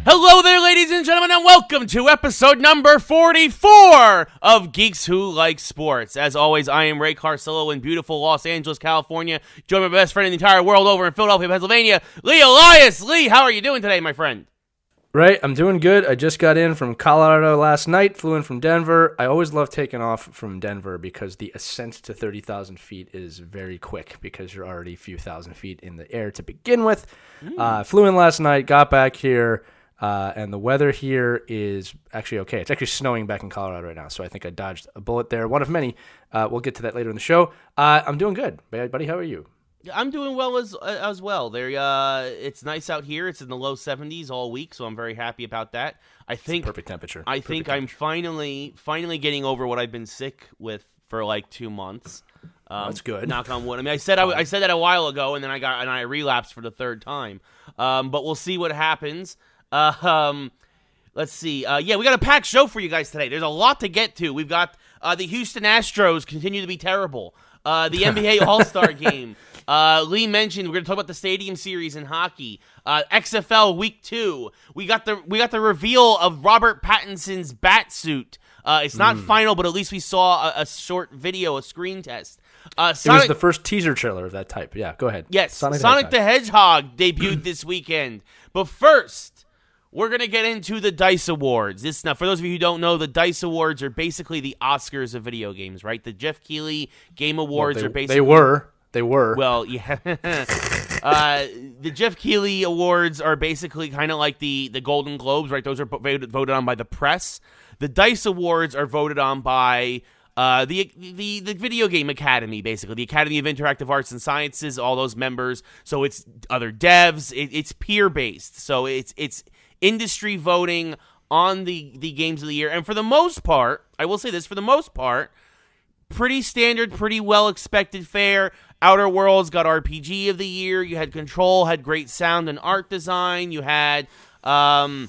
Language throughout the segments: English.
Hello there, ladies and gentlemen, and welcome to episode number 44 of Geeks Who Like Sports. As always, I am Ray Carcillo in beautiful Los Angeles, California. Join my best friend in the entire world over in Philadelphia, Pennsylvania, Lee Elias. Lee, how are you doing today, my friend? Right, I'm doing good. I just got in from Colorado last night, flew in from Denver. I always love taking off from Denver because the ascent to 30,000 feet is very quick because you're already a few thousand feet in the air to begin with. Flew in last night, got back here, and the weather here is actually okay. It's actually snowing back in Colorado right now, so I think I dodged a bullet there. One of many. We'll get to that later in the show. I'm doing good. Buddy, how are you? I'm doing well as well. It's nice out here. It's in the low 70s all week, so I'm very happy about that. I think perfect temperature. I'm finally getting over what I've been sick with for like 2 months. That's good. Knock on wood. I mean, I said that a while ago, and then I relapsed for the third time. But we'll see what happens. Let's see. We got a packed show for you guys today. There's a lot to get to. We've got the Houston Astros continue to be terrible. The NBA All-Star Game. Lee mentioned we're going to talk about the Stadium Series in hockey. XFL Week 2. We got the reveal of Robert Pattinson's Batsuit. It's not final, but at least we saw a short video, a screen test. It was the first teaser trailer of that type. Yeah, go ahead. Yes, Sonic the Hedgehog debuted this weekend. But first, we're going to get into the DICE Awards. Now, for those of you who don't know, the DICE Awards are basically the Oscars of video games, right? The Jeff Keighley Game Awards are basically... They were. Well, yeah. The Jeff Keighley Awards are basically kind of like the Golden Globes, right? Those are voted on by the press. The DICE Awards are voted on by the Video Game Academy, basically. The Academy of Interactive Arts and Sciences, all those members. So it's other devs. It's peer-based. So it's industry voting on the games of the year. And for the most part, I will say this, for the most part, pretty standard, pretty well-expected fare. Outer Worlds got RPG of the year. You had Control, had great sound and art design. You had, a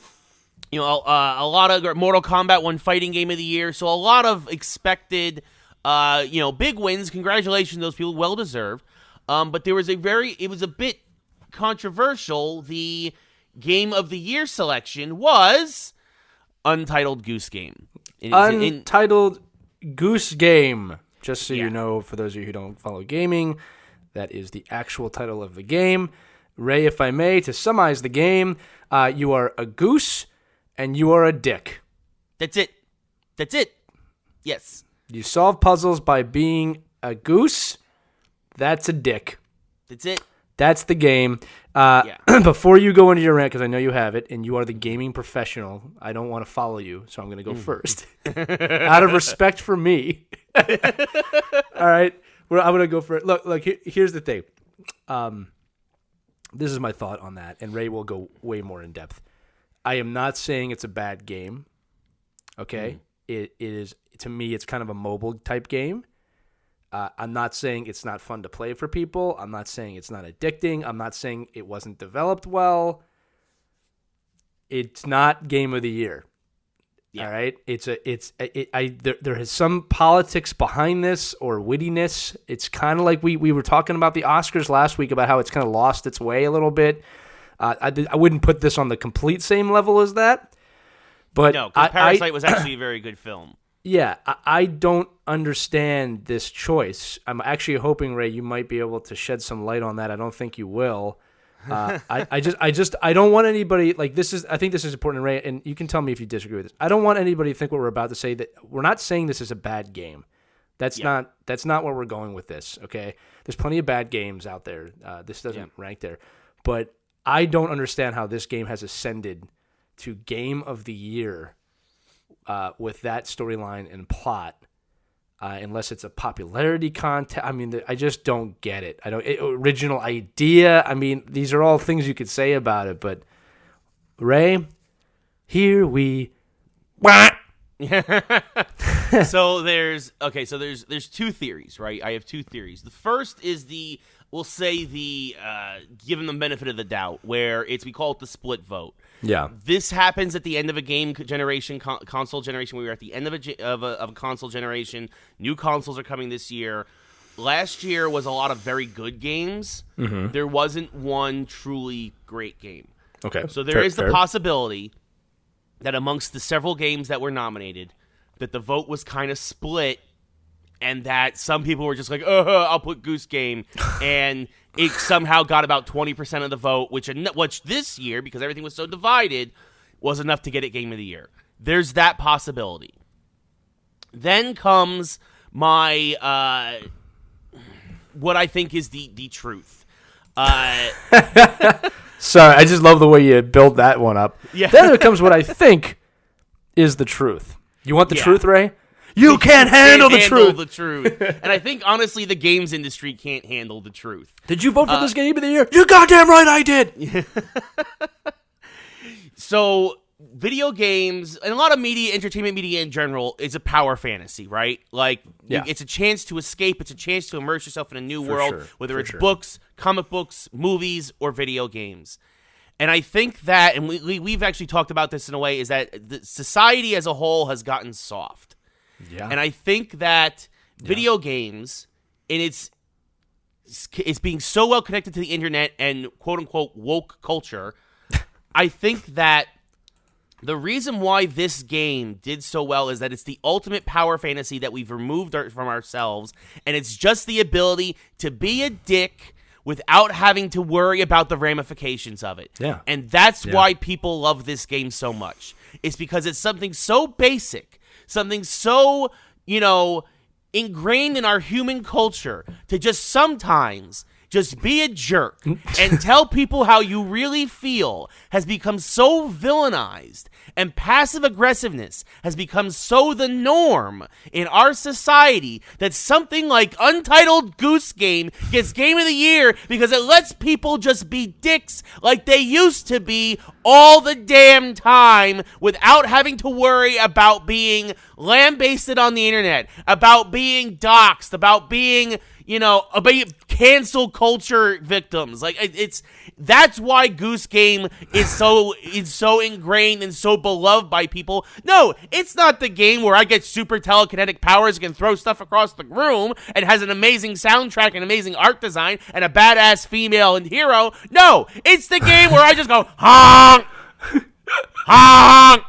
lot of Mortal Kombat won Fighting Game of the Year. So a lot of expected, big wins. Congratulations to those people, well deserved. But it was a bit controversial. The Game of the Year selection was Untitled Goose Game. Untitled Goose Game. Just so you know, for those of you who don't follow gaming, that is the actual title of the game. Ray, if I may, to summarize the game, you are a goose and you are a dick. That's it. Yes. You solve puzzles by being a goose. That's a dick. That's it. That's the game. Before you go into your rant, because I know you have it, and you are the gaming professional, I don't want to follow you, so I'm going to go first. Out of respect for me. All right. I'm going to go for it. Look, here's the thing. This is my thought on that, and Ray will go way more in depth. I am not saying it's a bad game. Okay? It is, to me, it's kind of a mobile type game. I'm not saying it's not fun to play for people. I'm not saying it's not addicting. I'm not saying it wasn't developed well. It's not Game of the Year. Yeah. All right. There is some politics behind this or wittiness. It's kind of like we were talking about the Oscars last week about how it's kind of lost its way a little bit. I wouldn't put this on the complete same level as that. But no, because Parasite was actually a very good film. Yeah, I don't understand this choice. I'm actually hoping, Ray, you might be able to shed some light on that. I don't think you will. I don't want anybody like this is. I think this is important, Ray, and you can tell me if you disagree with this. I don't want anybody to think what we're about to say. That we're not saying this is a bad game. That's not where we're going with this. Okay, there's plenty of bad games out there. This doesn't rank there, but I don't understand how this game has ascended to Game of the Year. With that storyline and plot, unless it's a popularity contest. I mean, I just don't get it. Original idea. I mean, these are all things you could say about it, but Ray, here we. So there's two theories, right? I have two theories. The first is we'll say given the benefit of the doubt, where we call it the split vote. Yeah. This happens at the end of a game generation, console generation. We were at the end of a console generation. New consoles are coming this year. Last year was a lot of very good games. Mm-hmm. There wasn't one truly great game. Okay. So there is the possibility that amongst the several games that were nominated, that the vote was kind of split, and that some people were just like, I'll put Goose Game, and it somehow got about 20% of the vote, which this year, because everything was so divided, was enough to get it Game of the Year. There's that possibility. Then comes my what I think is the truth. Sorry, I just love the way you build that one up. Yeah. Then it comes what I think is the truth. You want the truth, Ray? You can't handle the truth. And I think, honestly, the games industry can't handle the truth. Did you vote for this Game of the Year? You goddamn right I did. So, video games, and a lot of media, entertainment media in general, is a power fantasy, right? Like, it's a chance to escape. It's a chance to immerse yourself in a new world, whether it's books, comic books, movies, or video games. And I think that, and we've actually talked about this in a way, is that the society as a whole has gotten soft. Yeah. And I think that video games, and it's being so well connected to the internet and quote-unquote woke culture, I think that the reason why this game did so well is that it's the ultimate power fantasy that we've removed from ourselves, and it's just the ability to be a dick without having to worry about the ramifications of it. Yeah. And that's why people love this game so much. It's because it's something so basic, something so, ingrained in our human culture to just sometimes just be a jerk and tell people how you really feel has become so villainized, and passive aggressiveness has become so the norm in our society that something like Untitled Goose Game gets Game of the Year because it lets people just be dicks like they used to be all the damn time without having to worry about being lambasted on the internet, about being doxxed, about being about cancel culture victims. Like that's why Goose Game is so ingrained and so beloved by people. No, it's not the game where I get super telekinetic powers and can throw stuff across the room and has an amazing soundtrack and amazing art design and a badass female and hero. No, it's the game where I just go honk, honk.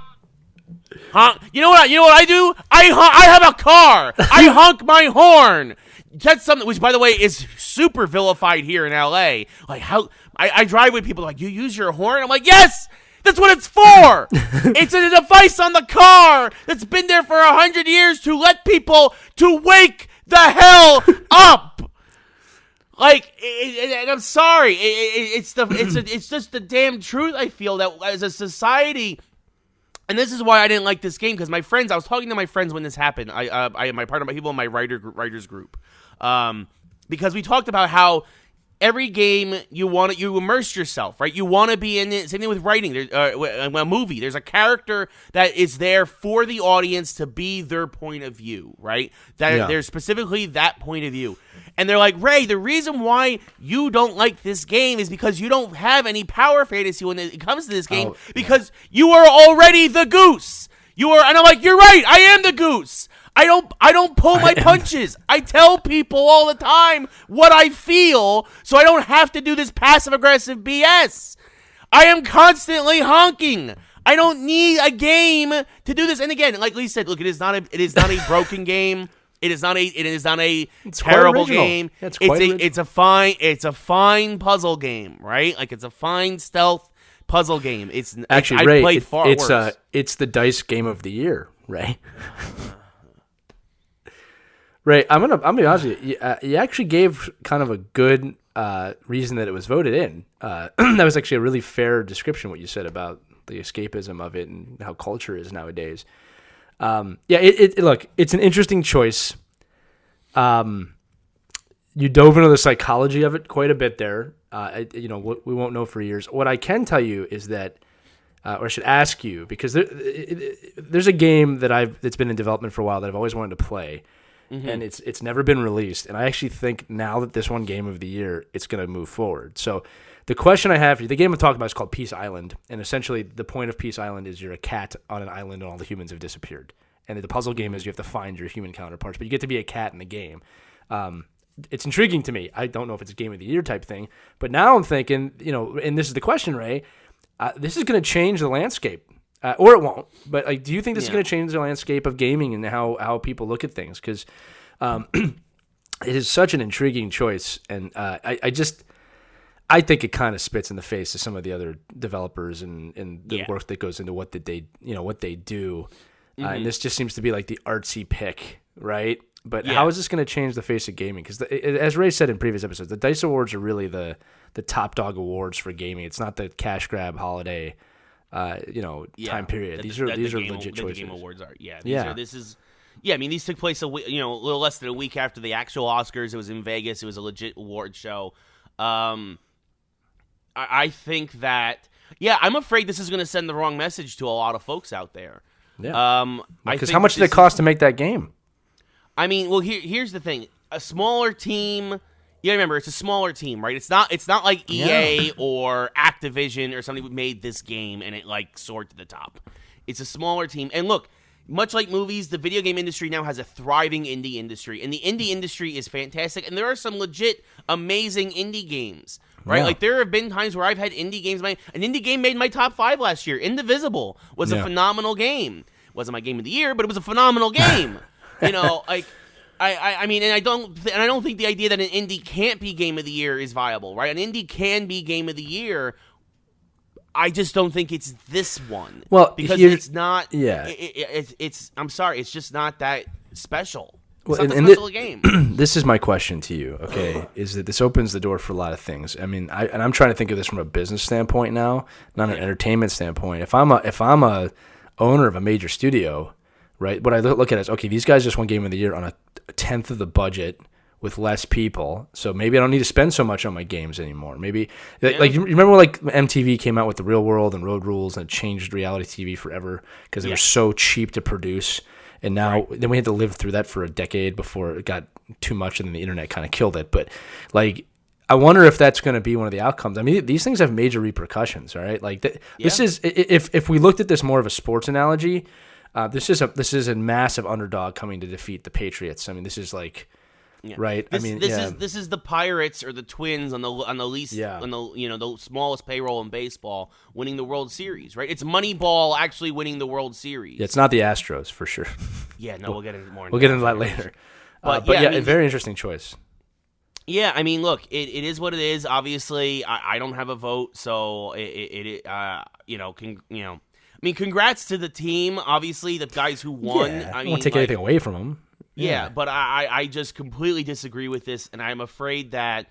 Honk. You know what I do? I have a car. I honk my horn. That's something which, by the way, is super vilified here in LA. Like, how I drive with people like, you use your horn? I'm like, yes, that's what it's for. It's a device on the car that's been there for 100 years to let people to wake the hell up. Like, and I'm sorry, it's just the damn truth. I feel that as a society. And this is why I didn't like this game, because I was talking to my friends when this happened. I am my part of my people in my writers group, because we talked about how every game you immerse yourself, right? You want to be in it. Same thing with writing. A movie. There's a character that is there for the audience to be their point of view, right? There's specifically that point of view. And they're like, Ray, the reason why you don't like this game is because you don't have any power fantasy when it comes to this game, because you are already the goose. And I'm like, you're right, I am the goose. I don't pull my punches. I tell people all the time what I feel, so I don't have to do this passive-aggressive BS. I am constantly honking. I don't need a game to do this. And again, like Lee said, look, it is not a broken game. It is not a terrible game. It's a fine puzzle game, right? Like, it's a fine stealth puzzle game. It's actually Ray, played far worse. It's the Dice Game of the Year, Ray. Ray, I'm gonna be honest with you. You actually gave kind of a good reason that it was voted in. That was actually a really fair description, what you said about the escapism of it and how culture is nowadays. Look, it's an interesting choice. You dove into the psychology of it quite a bit there. We won't know for years. What I can tell you is that, or I should ask you, because there's a game that's been in development for a while that I've always wanted to play, and it's never been released. And I actually think now that this won Game of the Year, it's going to move forward. So the question I have for you, the game I'm talking about is called Peace Island, and essentially the point of Peace Island is you're a cat on an island and all the humans have disappeared. And the puzzle game is you have to find your human counterparts, but you get to be a cat in the game. It's intriguing to me. I don't know if it's a Game of the Year type thing, but now I'm thinking, and this is the question, Ray, this is going to change the landscape. Or it won't. But like, do you think this is going to change the landscape of gaming and how people look at things? Because it is such an intriguing choice. And I think it kind of spits in the face of some of the other developers and the work that goes into what they do. And this just seems to be like the artsy pick, right? But how is this going to change the face of gaming? Because as Ray said in previous episodes, the DICE Awards are really the top dog awards for gaming. It's not the cash grab holiday, time period. These are legit choices. The Game Awards are. I mean, these took place a little less than a week after the actual Oscars. It was in Vegas. It was a legit award show. I think that I'm afraid this is going to send the wrong message to a lot of folks out there. Yeah. Because how much did it cost to make that game? I mean, well, here's the thing: a smaller team. You gotta remember, it's a smaller team, right? It's not like EA or Activision or something who made this game and it like soared to the top. It's a smaller team, and look, much like movies, the video game industry now has a thriving indie industry, and the indie industry is fantastic. And there are some legit amazing indie games, right? Yeah. Like there have been times where I've had indie games. An indie game made my top 5 last year. Indivisible was a phenomenal game. It wasn't my game of the year, but it was a phenomenal game. Like I mean, and I don't think the idea that an indie can't be game of the year is viable, right? An indie can be game of the year. I just don't think it's this one. Well, because it's not. Yeah, it's. I'm sorry, it's just not that special. Well, it's not that special a game. This is my question to you. Okay, is that this opens the door for a lot of things. I mean, I'm trying to think of this from a business standpoint now, not an entertainment standpoint. If I'm a owner of a major studio, right? What I look at is, okay, these guys just won Game of the Year on a tenth of the budget with less people, so maybe I don't need to spend so much on my games anymore. Maybe like you remember when like MTV came out with The Real World and Road Rules and it changed reality TV forever because they were so cheap to produce, and now then we had to live through that for a decade before it got too much and then the internet kind of killed it. But like, I wonder if that's going to be one of the outcomes. I mean, these things have major repercussions, all right? Like this is if we looked at this more of a sports analogy, this is a massive underdog coming to defeat the Patriots. I mean, this is like. Yeah. Right. This is the Pirates or the Twins on the least on the smallest payroll in baseball winning the World Series. Right. It's Moneyball actually winning the World Series. Yeah, it's not the Astros for sure. Yeah. No, we'll get into more. We'll get into that later. But a very interesting choice. Yeah, I mean, look, it is what it is. Obviously, I don't have a vote, so congrats to the team. Obviously, the guys who won. Yeah, I won't take anything away from them. Yeah, but I just completely disagree with this, and I'm afraid that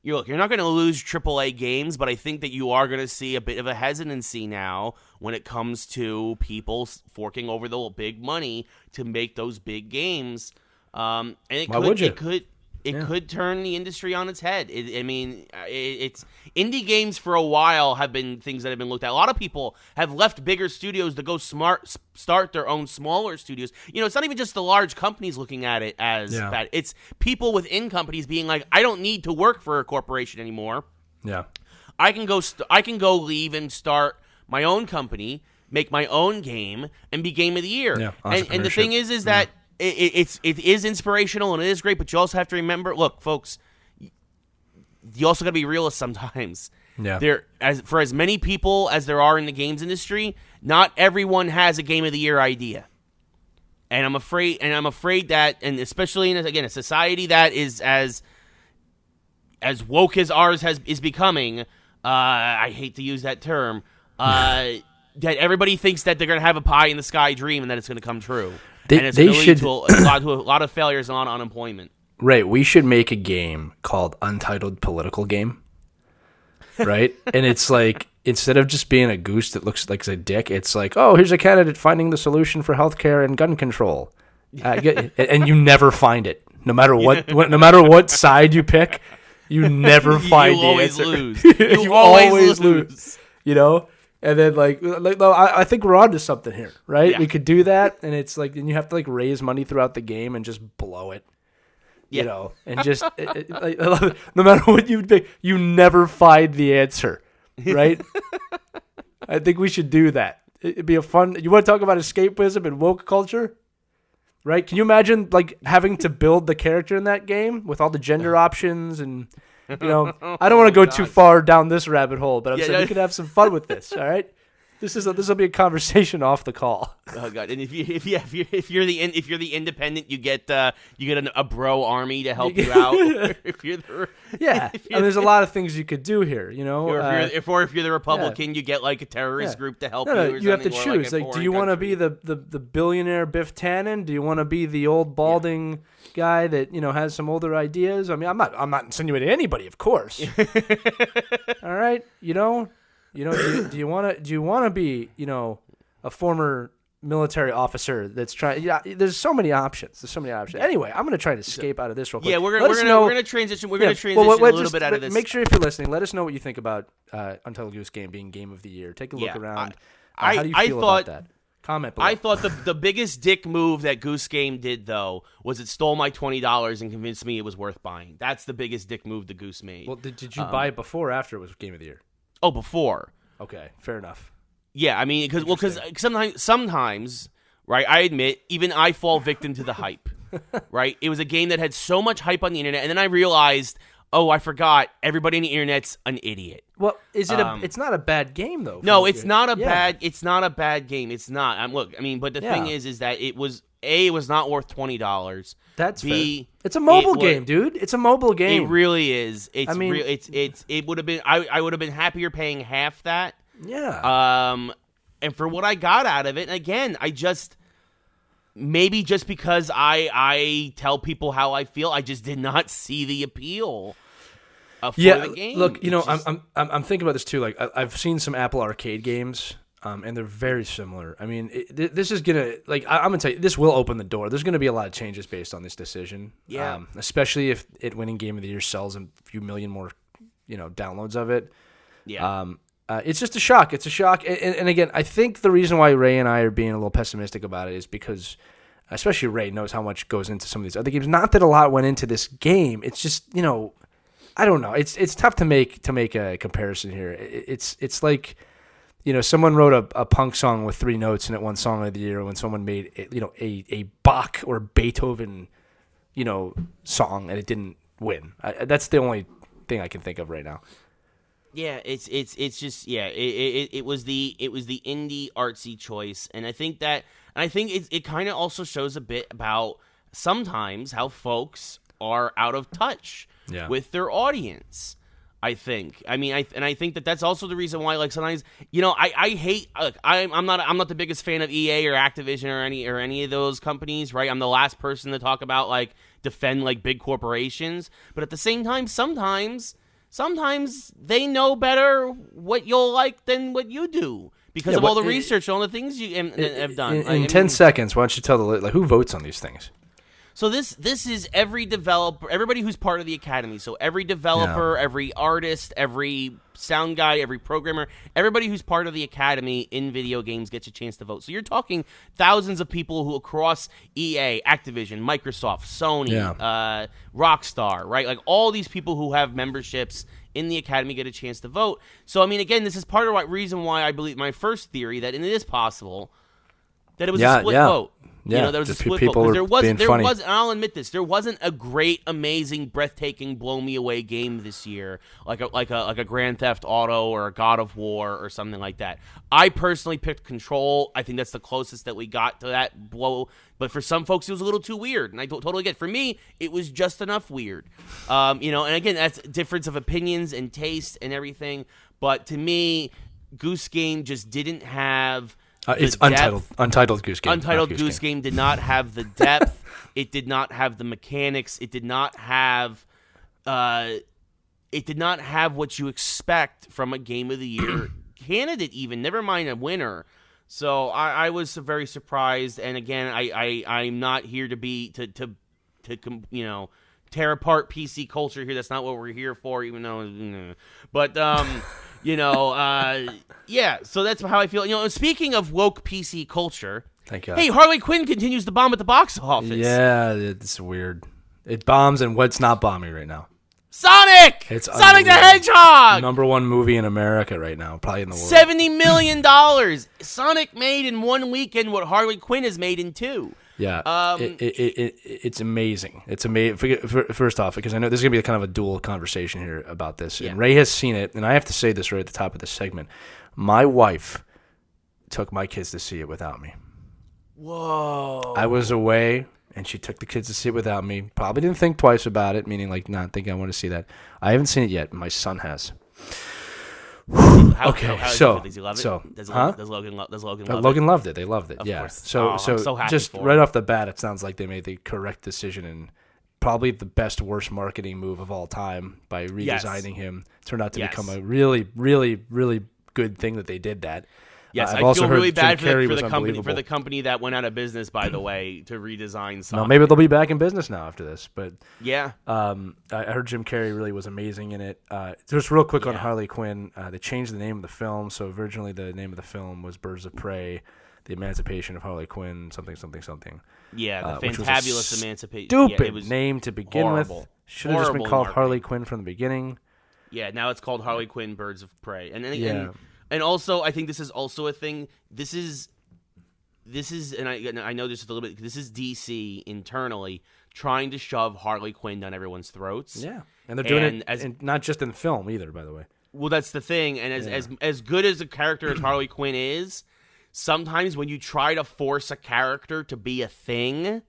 you're not going to lose AAA games, but I think that you are going to see a bit of a hesitancy now when it comes to people forking over the big money to make those big games. And it could turn the industry on its head. It's indie games for a while have been things that have been looked at. A lot of people have left bigger studios to go start their own smaller studios. It's not even just the large companies looking at it as bad. It's people within companies being like, I don't need to work for a corporation anymore. Yeah, I can go leave and start my own company, make my own game, and be Game of the Year. Yeah, and the thing is that. It is inspirational and it is great, but you also have to remember, look, folks, you also got to be realists sometimes. Yeah. For as many people as there are in the games industry, not everyone has a Game of the Year idea. And I'm afraid that, and especially in a society that is as woke as ours is becoming, I hate to use that term, that everybody thinks that they're going to have a pie in the sky dream and that it's going to come true. And it's going to lead to a lot of failures and a lot of unemployment. Right. We should make a game called Untitled Political Game. Right? And it's like, instead of just being a goose that looks like a dick, it's like, oh, here's a candidate finding the solution for healthcare and gun control. And you never find it. No matter what side you pick, you never find the answer. Lose. You always lose. And then, I think we're on to something here, right? Yeah. We could do that, and it's like, and you have to, raise money throughout the game and just blow it, and just, no matter what you pick, you never find the answer, right? I think we should do that. It'd be you want to talk about escapism and woke culture, right? Can you imagine, having to build the character in that game with all the gender options and You know, I don't want to go too far down this rabbit hole, but I'm saying we could have some fun with this. All right. This will be a conversation off the call. Oh god! And if you're the independent, you get a bro army to help you out. If you're the there's a lot of things you could do here. You know, or if you're the Republican, you get like a terrorist group to help you. Or you have to choose. Like do you want to be the billionaire Biff Tannen? Do you want to be the old balding guy that has some older ideas? I mean, I'm not insinuating anybody, of course. All right, do you want to be, a former military officer that's trying? Yeah, there's so many options. Anyway, I'm going to try to escape out of this real quick. Yeah, we're gonna transition. We're gonna transition a little bit out of this. Make sure if you're listening, let us know what you think about Untitled Goose Game being Game of the Year. Take a look around. How do you feel about that? Comment below. I thought the biggest dick move that Goose Game did, though, was it stole my $20 and convinced me it was worth buying. That's the biggest dick move the Goose made. Well, did you buy it before or after it was Game of the Year? Oh, before. Okay, fair enough. Yeah, I mean, because sometimes, right? I admit, even I fall victim to the hype. Right? It was a game that had so much hype on the internet, and then I realized, oh, I forgot. Everybody on the internet's an idiot. Well, it's not a bad game though. No, it's not a bad. It's not a bad game. It's not. But the thing is that it was not worth $20. That's B, fair. It's a mobile game, dude. It's a mobile game. It really is. It would have been. I would have been happier paying half that. Yeah. And for what I got out of it, and again, maybe just because I tell people how I feel, I just did not see the appeal. For the game. Look, I'm thinking about this too. Like I've seen some Apple Arcade games. And they're very similar. I mean, this is gonna I'm gonna tell you, this will open the door. There's gonna be a lot of changes based on this decision. Yeah. Especially if it winning Game of the Year sells a few million more, downloads of it. Yeah. It's just a shock. It's a shock. And again, I think the reason why Ray and I are being a little pessimistic about it is because, especially Ray knows how much goes into some of these other games. Not that a lot went into this game. It's just I don't know. It's tough to make a comparison here. It's like. Someone wrote a punk song with 3 notes and it won Song of the Year when someone made a Bach or Beethoven, song and it didn't win. That's the only thing I can think of right now. Yeah, it's just it was the indie artsy choice, and I think it kind of also shows a bit about sometimes how folks are out of touch with their audience. I think. I mean, I think that's also the reason why, like, sometimes, I hate. I'm not the biggest fan of EA or Activision or any of those companies, right? I'm the last person to talk about defend big corporations, but at the same time, sometimes they know better what you'll like than what you do because of all the research and all the things you have done. In 10 seconds, why don't you tell who votes on these things? So this is every developer, everybody who's part of the Academy. So every developer, every artist, every sound guy, every programmer, everybody who's part of the Academy in video games gets a chance to vote. So you're talking thousands of people who across EA, Activision, Microsoft, Sony, Rockstar, right? Like all these people who have memberships in the Academy get a chance to vote. So I mean, again, this is part of the reason why I believe my first theory that it is possible that it was a split vote. Yeah, there was a split vote. There was, and I'll admit this, there wasn't a great, amazing, breathtaking, blow me away game this year, like a Grand Theft Auto or a God of War or something like that. I personally picked Control. I think that's the closest that we got to that blow. But for some folks, it was a little too weird, and I totally get it. For me, it was just enough weird. And again, that's a difference of opinions and taste and everything. But to me, Goose Game just didn't have. It's Untitled Goose Game. Untitled Goose Game did not have the depth. It did not have the mechanics. It did not have. It did not have what you expect from a Game of the Year candidate. Even never mind a winner. So I was very surprised. And again, I'm not here to tear apart PC culture here. That's not what we're here for. Even though, but. Yeah, so that's how I feel. Speaking of woke PC culture, thank God. Hey, Harley Quinn continues to bomb at the box office. Yeah, it's weird. It bombs, and what's not bombing right now? Sonic! It's Sonic the Hedgehog! #1 movie in America right now, probably in the world. $70 million. Sonic made in one weekend what Harley Quinn has made in 2. Yeah, it's amazing. It's amazing. First off, because I know this is gonna be kind of a dual conversation here about this, and Ray has seen it, and I have to say this right at the top of the segment. My wife took my kids to see it without me. Whoa! I was away, and she took the kids to see it without me. Probably didn't think twice about it, meaning like not thinking I want to see that. I haven't seen it yet. My son has. Okay, so does he love it? So does Logan love Logan loved it. They loved it. Of yeah. course. So I'm so happy just for right him. off the bat, it sounds like they made the correct decision and probably the best worst marketing move of all time by redesigning him. Turned out to become a really, really, really good thing that they did that. Yes, I've I also feel heard really bad Jim Carrey for was the company unbelievable. that went out of business. By the way, to redesign Sonic. No, maybe they'll be back in business now after this. But yeah, I heard Jim Carrey really was amazing in it. Just real quick on Harley Quinn, they changed the name of the film. So originally the name of the film was Birds of Prey, The Emancipation of Harley Quinn, something, something, something. Yeah, the Fantabulous Emancipation. Stupid name to begin with. Horrible. Should have just been called Harley Quinn from the beginning. Yeah, now it's called Harley Quinn Birds of Prey. And also, I think this is also a thing. This is, and I know this a little bit. This is DC internally trying to shove Harley Quinn down everyone's throats. Yeah, and they're doing it not just in film either, by the way. Well, that's the thing. And as good as a character as Harley Quinn is, sometimes when you try to force a character to be a thing,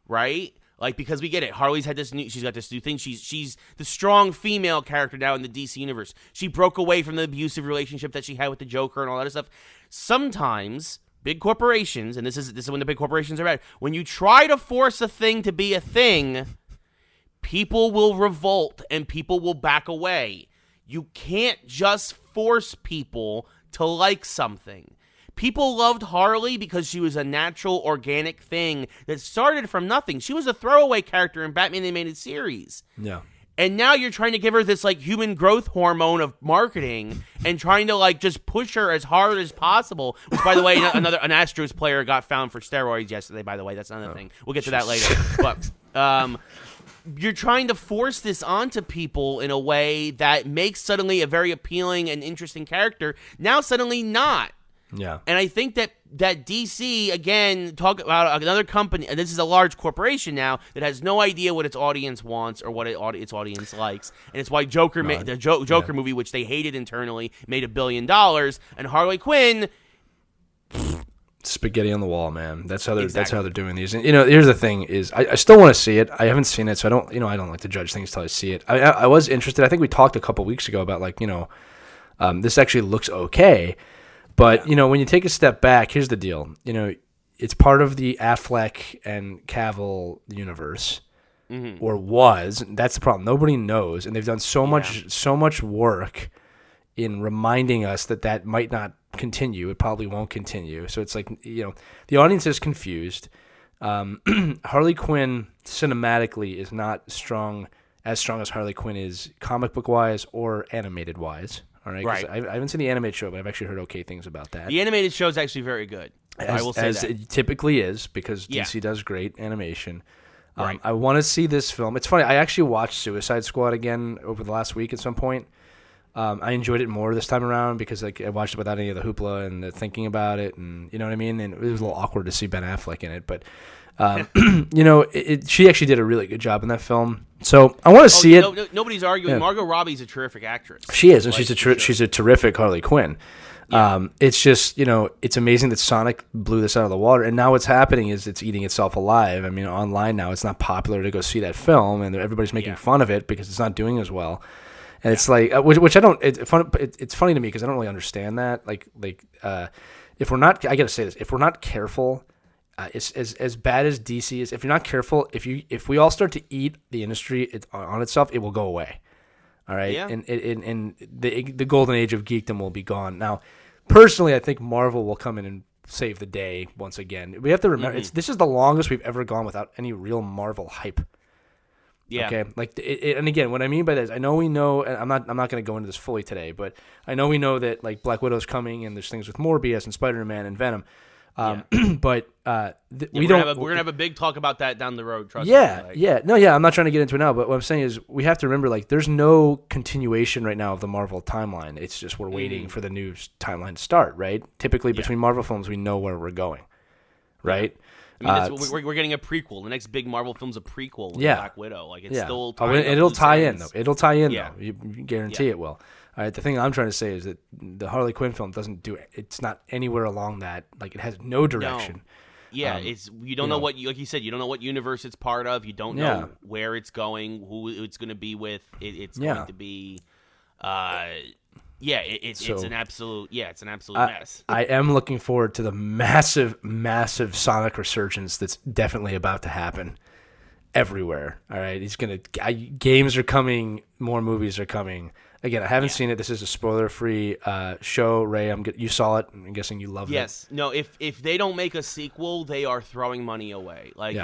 right? Like, because we get it. Harley's had she's got this new thing. She's the strong female character now in the DC universe. She broke away from the abusive relationship that she had with the Joker and all that other stuff. Sometimes big corporations, and this is when the big corporations are bad, when you try to force a thing to be a thing, people will revolt and people will back away. You can't just force people to like something. People loved Harley because she was a natural, organic thing that started from nothing. She was a throwaway character in Batman the Animated Series. Yeah. And now you're trying to give her this, like, human growth hormone of marketing and trying to, like, just push her as hard as possible. Which, by the way, an Astros player got found for steroids yesterday, by the way. That's another thing. We'll get to that later. But you're trying to force this onto people in a way that makes suddenly a very appealing and interesting character now suddenly not. Yeah. And I think that DC, again, talk about another company, and this is a large corporation now that has no idea what its audience wants or what its audience likes. And it's why Joker the Joker movie, which they hated internally, made $1 billion. And Harley Quinn... Spaghetti on the wall, man. That's how they're doing these. And, here's the thing is I still want to see it. I haven't seen it, so I don't like to judge things till I see it. I was interested. I think we talked a couple weeks ago about, like, this actually looks okay. But, when you take a step back, here's the deal. It's part of the Affleck and Cavill universe, or was. That's the problem. Nobody knows, and they've done so much work in reminding us that might not continue. It probably won't continue. So it's like, the audience is confused. Harley Quinn cinematically is not as strong as Harley Quinn is comic book wise or animated wise. All right. I haven't seen the animated show, but I've actually heard okay things about that. The animated show is actually very good. I will say that. It typically is, because DC does great animation. Right. I want to see this film. It's funny. I actually watched Suicide Squad again over the last week at some point. I enjoyed it more this time around because, like, I watched it without any of the hoopla and the thinking about it, and you know what I mean. And it was a little awkward to see Ben Affleck in it, but she actually did a really good job in that film. So I want to see it. Nobody's arguing. Yeah. Margot Robbie's a terrific actress. She is, and she's a terrific Harley Quinn. Yeah. It's just, it's amazing that Sonic blew this out of the water, and now what's happening is it's eating itself alive. I mean, online now it's not popular to go see that film, and everybody's making fun of it because it's not doing as well. And it's like, which I don't. It's funny to me because I don't really understand that. If we're not, I gotta say this, if we're not careful. As bad as DC is, if you're not careful, if we all start to eat the industry on itself, it will go away. All right, and the golden age of geekdom will be gone. Now, personally, I think Marvel will come in and save the day once again. We have to remember this is the longest we've ever gone without any real Marvel hype. Yeah. Okay. And again, what I mean by that is, I know we know, and I'm not going to go into this fully today, but I know we know that, like, Black Widow's coming, and there's things with Morbius and Spider-Man and Venom. But we're gonna have a big talk about that down the road. Trust me. I'm not trying to get into it now, but what I'm saying is we have to remember, like, there's no continuation right now of the Marvel timeline. It's just we're waiting for the new timeline to start. Right? Typically, between Marvel films, we know where we're going. Right? I mean, we're getting a prequel. The next big Marvel film's a prequel with Black Widow. Like, it's still it'll tie in, though. It'll tie in, Yeah. though. You guarantee it will. All right, the thing I'm trying to say is that the Harley Quinn film doesn't do it. It's not anywhere along that. Like, it has no direction. No. Yeah, you don't know what, like you said, you don't know what universe it's part of. You don't know where it's going, who it's going to be with. It's going to be, it's an absolute mess. I am looking forward to the massive, massive Sonic resurgence that's definitely about to happen everywhere. All right, games are coming, more movies are coming. Again, I haven't seen it. This is a spoiler-free show. Ray, you saw it. I'm guessing you loved it. Yes. No, if they don't make a sequel, they are throwing money away. Like,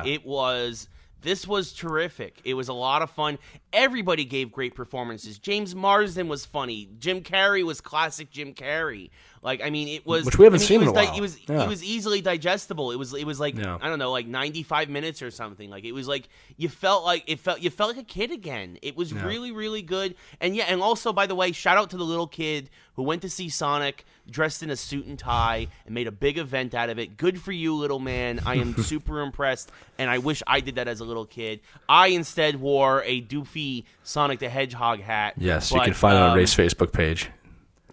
this was terrific. It was a lot of fun. Everybody gave great performances. James Marsden was funny. Jim Carrey was classic Jim Carrey. Like, I mean, it was, which we haven't seen in a while. It was easily digestible. It was like I don't know, like 95 minutes or something. Like, it was like you felt like a kid again. It was really, really good. And and also, by the way, shout out to the little kid who went to see Sonic dressed in a suit and tie and made a big event out of it. Good for you, little man. I am super impressed, and I wish I did that as a little kid. I instead wore a doofy Sonic the Hedgehog hat. Yes, you can find it on Ray's Facebook page.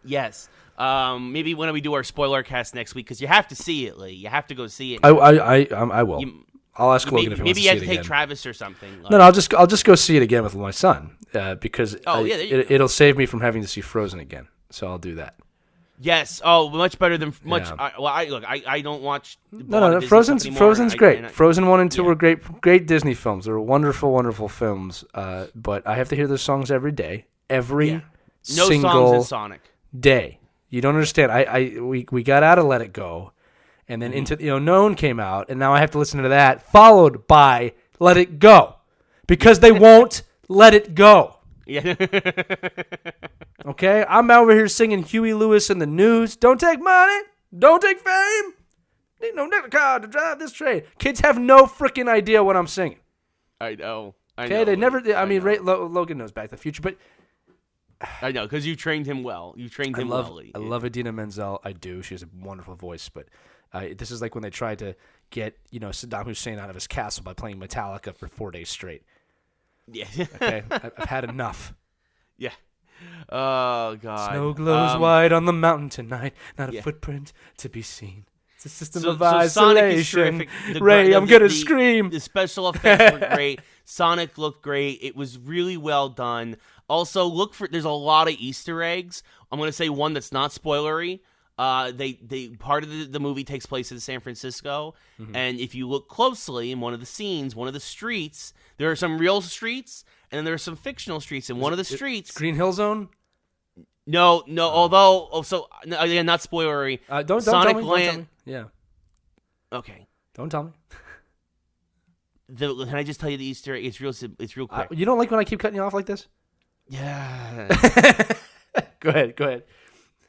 Yes. Maybe when we do our spoiler cast next week, because you have to see it, Lee. You have to go see it. I will. I'll ask Logan if he wants to see it again. Maybe you have to take Travis or something. No, I'll just go see it again with my son because it'll save me from having to see Frozen again. So I'll do that. Yes. Oh, much better than much. Yeah. I don't watch. No. Frozen's great. Frozen 1 and 2 were great Disney films. They were wonderful, wonderful films. But I have to hear those songs every day, every single songs in Sonic day. You don't understand. We got out of Let It Go, and then into Known came out, and now I have to listen to that, followed by Let It Go, because they won't let it go. Yeah. Okay, I'm over here singing Huey Lewis and the News. Don't take money, don't take fame. Need no nickel card to drive this train. Kids have no freaking idea what I'm singing. I know. Okay, they never. I mean, Logan knows Back to the Future, but. I know, because you trained him well. You trained him well. I love Idina Menzel. I do. She has a wonderful voice. But this is like when they tried to get Saddam Hussein out of his castle by playing Metallica for 4 days straight. Yeah. Okay, I've had enough. Yeah. Oh God. Snow glows white on the mountain tonight. Not a footprint to be seen. It's a system of isolation. Ray, I'm gonna scream. The special effects were great. Sonic looked great. It was really well done. Also, there's a lot of Easter eggs. I'm going to say one that's not spoilery. They part of the movie takes place in San Francisco, and if you look closely in one of the scenes, one of the streets, there are some real streets, and then there are some fictional streets. And one of the streets, Green Hill Zone. No. Although, again, not spoilery. Don't Sonic tell me. Land. Don't tell me. Yeah. Okay. Don't tell me. Can I just tell you the Easter egg? It's real quick. You don't like when I keep cutting you off like this? Yeah. Go ahead.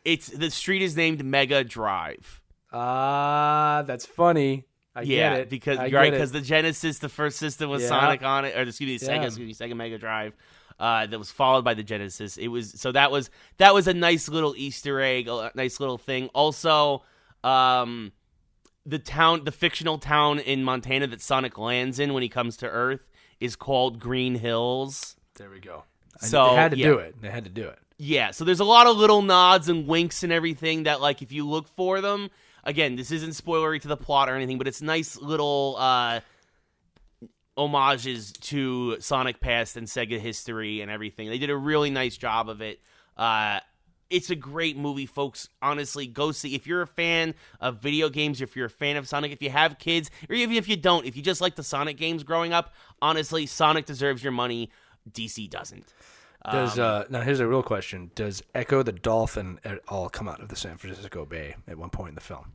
The street is named Mega Drive. That's funny. I get it. Because the Genesis, the first system was Sonic on it, or Sega Mega Drive. That was followed by the Genesis. That was a nice little Easter egg, a nice little thing. Also, the fictional town in Montana that Sonic lands in when he comes to Earth is called Green Hills. There we go. So they had to do it. They had to do it. Yeah, so there's a lot of little nods and winks and everything that, like, if you look for them, again, this isn't spoilery to the plot or anything, but it's nice little homages to Sonic past and Sega history and everything. They did a really nice job of it. It's a great movie, folks. Honestly, go see. If you're a fan of video games, if you're a fan of Sonic, if you have kids, or even if you don't, if you just like the Sonic games growing up, honestly, Sonic deserves your money. DC doesn't. Now here's a real question: does Echo the Dolphin at all come out of the San Francisco Bay at one point in the film?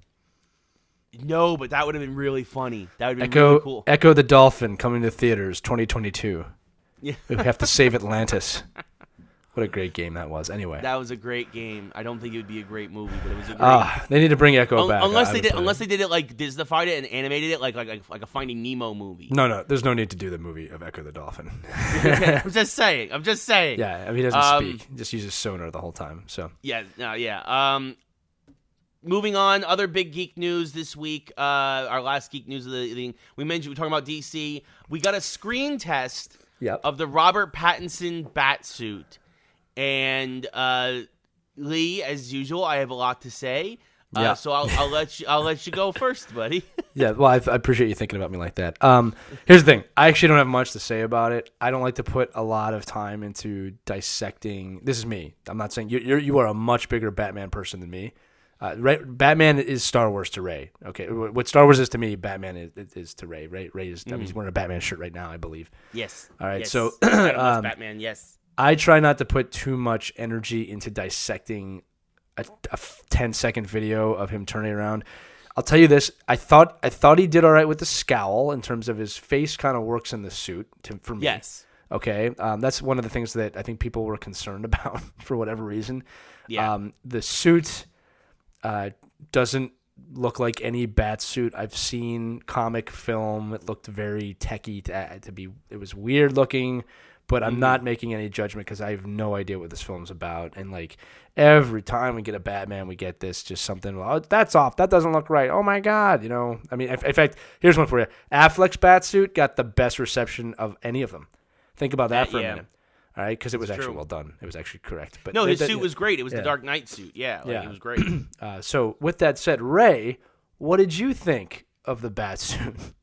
No, but that would have been really funny. That would have been really really cool. Echo the Dolphin coming to theaters 2022. Yeah. We have to save Atlantis. What a great game that was. Anyway, that was a great game. I don't think it would be a great movie, but it was a great. They need to bring Echo back. Unless they did it like Disneyfied it and animated it like a Finding Nemo movie. No, there's no need to do the movie of Echo the Dolphin. I'm just saying. Yeah, I mean, he doesn't speak. He just uses sonar the whole time. So yeah. moving on, other big geek news this week. Our last geek news of the thing. We mentioned, we're talking about DC. We got a screen test of the Robert Pattinson Batsuit. And Lee, as usual, I have a lot to say. So I'll let you go first, buddy. Yeah, well, I appreciate you thinking about me like that. Here's the thing. I actually don't have much to say about it. I don't like to put a lot of time into dissecting. This is me. I'm not saying you are a much bigger Batman person than me. Batman is Star Wars to Ray. Okay, what Star Wars is to me, Batman is to Ray. Ray is. I mean, he's wearing a Batman shirt right now, I believe. Yes. All right. Yes. So Batman. Yes. I try not to put too much energy into dissecting a 10-second video of him turning around. I'll tell you this: I thought he did all right with the scowl in terms of his face kind of works in the suit for me. Yes. Okay, that's one of the things that I think people were concerned about for whatever reason. Yeah. The suit doesn't look like any Batsuit I've seen comic film. It looked very techy to be. It was weird looking. But I'm not making any judgment because I have no idea what this film's about. And, like, every time we get a Batman, we get this just something, oh, that's off. That doesn't look right. Oh, my God. You know, I mean, in fact, here's one for you. Affleck's Batsuit got the best reception of any of them. Think about that for a minute. All right? Because it was actually well done. It was actually correct. But no, his suit was great. It was the Dark Knight suit. Yeah, it was great. So, with that said, Ray, what did you think of the Batsuit?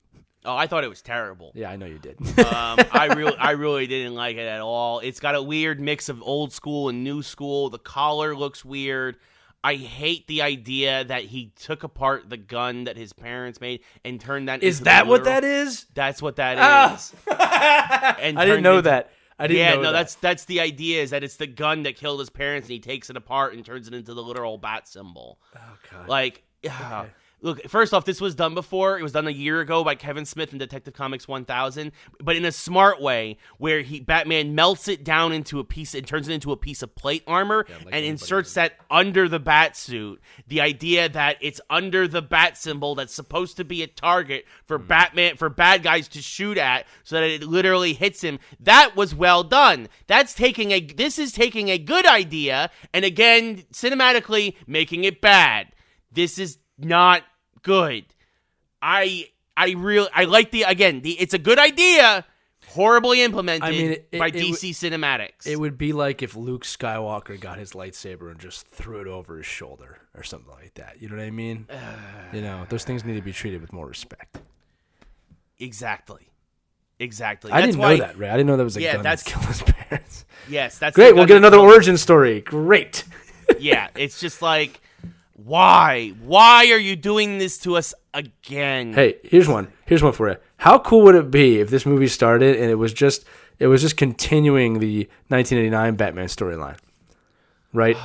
Oh, I thought it was terrible. Yeah, I know you did. I really didn't like it at all. It's got a weird mix of old school and new school. The collar looks weird. I hate the idea that he took apart the gun that his parents made and turned that. Is that what that is? That's what that is. And I didn't know that. I didn't know that. That's the idea, is that it's the gun that killed his parents and he takes it apart and turns it into the literal bat symbol. Oh God. Like. Okay. Look, first off, this was done before. It was done a year ago by Kevin Smith in Detective Comics 1000, but in a smart way where Batman melts it down into a piece and turns it into a piece of plate armor and inserts that under the bat suit. The idea that it's under the bat symbol that's supposed to be a target for Batman, for bad guys to shoot at so that it literally hits him. That was well done. This is taking a good idea and again, cinematically making it bad. This is not good. I like it's a good idea, horribly implemented by DC Cinematics. It would be like if Luke Skywalker got his lightsaber and just threw it over his shoulder or something like that. You know what I mean? Those things need to be treated with more respect. Exactly. I didn't know that, Ray. I didn't know that was a gun that killed his parents. Yes, that's great. We'll get another origin story. Great. Yeah, it's just like, why? Why are you doing this to us again? Hey, here's one for you. How cool would it be if this movie started and it was just continuing the 1989 Batman storyline? Right?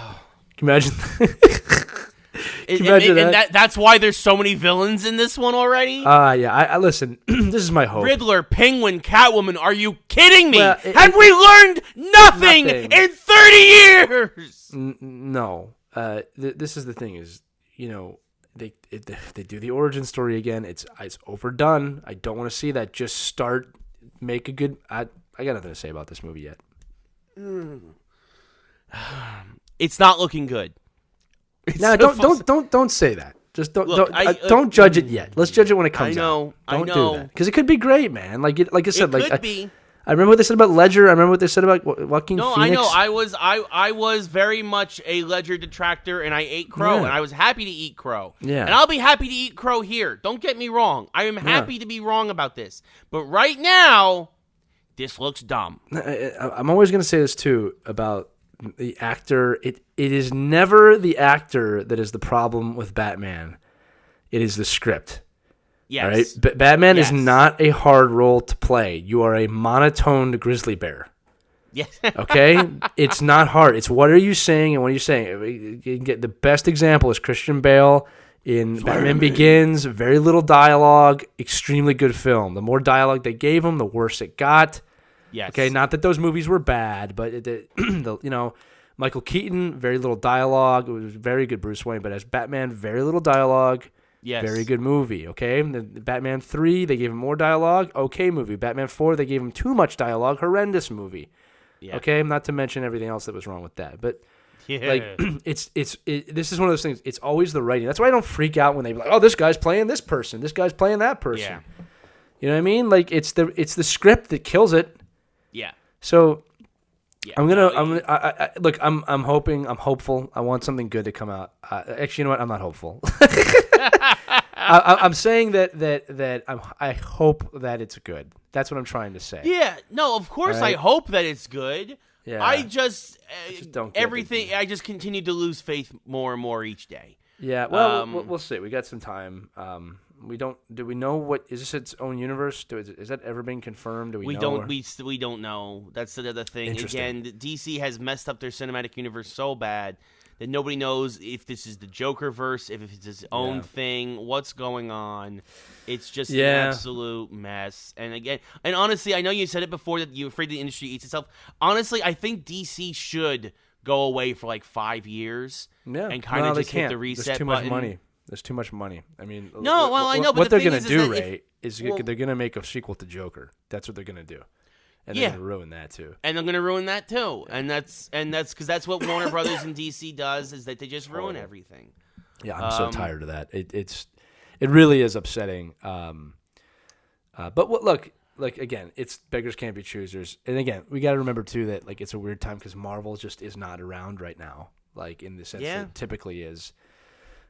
Can you imagine? That's why there's so many villains in this one already? Yeah. I listen, this is my hope. Riddler, Penguin, Catwoman, are you kidding me? Have we learned nothing in 30 years? No. This is the thing is, they do the origin story again. It's overdone. I don't want to see that. Just make a good. I got nothing to say about this movie yet. It's not looking good. No, don't say that. Just don't judge it yet. Let's judge it when it comes out. Don't do that because it could be great, man. Like I said, it could be. I remember what they said about Ledger. I remember what they said about Joaquin Phoenix. I know. I was very much a Ledger detractor, and I ate crow, and I was happy to eat crow. Yeah. And I'll be happy to eat crow here. Don't get me wrong. I am happy to be wrong about this. But right now, this looks dumb. I'm always going to say this, too, about the actor. It is never the actor that is the problem with Batman. It is the script. Yes. All right? Batman is not a hard role to play. You are a monotoned grizzly bear. Yes. Okay? It's not hard. It's what are you saying and what are you saying? You get the best example is Christian Bale in Batman Begins. Very little dialogue. Extremely good film. The more dialogue they gave him, the worse it got. Yes. Okay? Not that those movies were bad, but Michael Keaton, very little dialogue. It was very good Bruce Wayne, but as Batman, very little dialogue. Yes. Very good movie, okay? The Batman 3, they gave him more dialogue. Okay movie. Batman 4, they gave him too much dialogue. Horrendous movie. Yeah. Okay? Not to mention everything else that was wrong with that. But Like this is one of those things. It's always the writing. That's why I don't freak out when they be like, "Oh, this guy's playing this person. This guy's playing that person." Yeah. You know what I mean? Like it's the script that kills it. Yeah. So Yeah. I'm hopeful. I want something good to come out. Actually, you know what? I'm not hopeful. I'm saying that I hope that it's good. That's what I'm trying to say. Yeah. No, of course Right? I hope that it's good. Yeah. I just don't get everything. I just continue to lose faith more and more each day. Yeah. Well, we'll see. We got some time. We don't. Do we know what is this its own universe? Is that ever been confirmed? Do we know? We don't know. That's the other thing. Interesting. Again, DC has messed up their cinematic universe so bad that nobody knows if this is the Joker verse, if it's his own thing, what's going on. It's just an absolute mess. And again, and honestly, I know you said it before that you're afraid the industry eats itself. Honestly, I think DC should go away for like 5 years and kind of just hit the reset There's too button. much money. There's too much money. I mean, no, well, I know, but what the they're thing gonna do, is Ray, is they're gonna make a sequel to Joker. That's what they're gonna do, and they're gonna ruin that too. And they're gonna ruin that too. And that's because that's what Warner Brothers and DC does, is that they just ruin everything. Yeah, I'm so tired of that. It really is upsetting. But look, like again, it's beggars can't be choosers. And again, we got to remember too that like it's a weird time because Marvel just is not around right now, like in the sense that it typically is.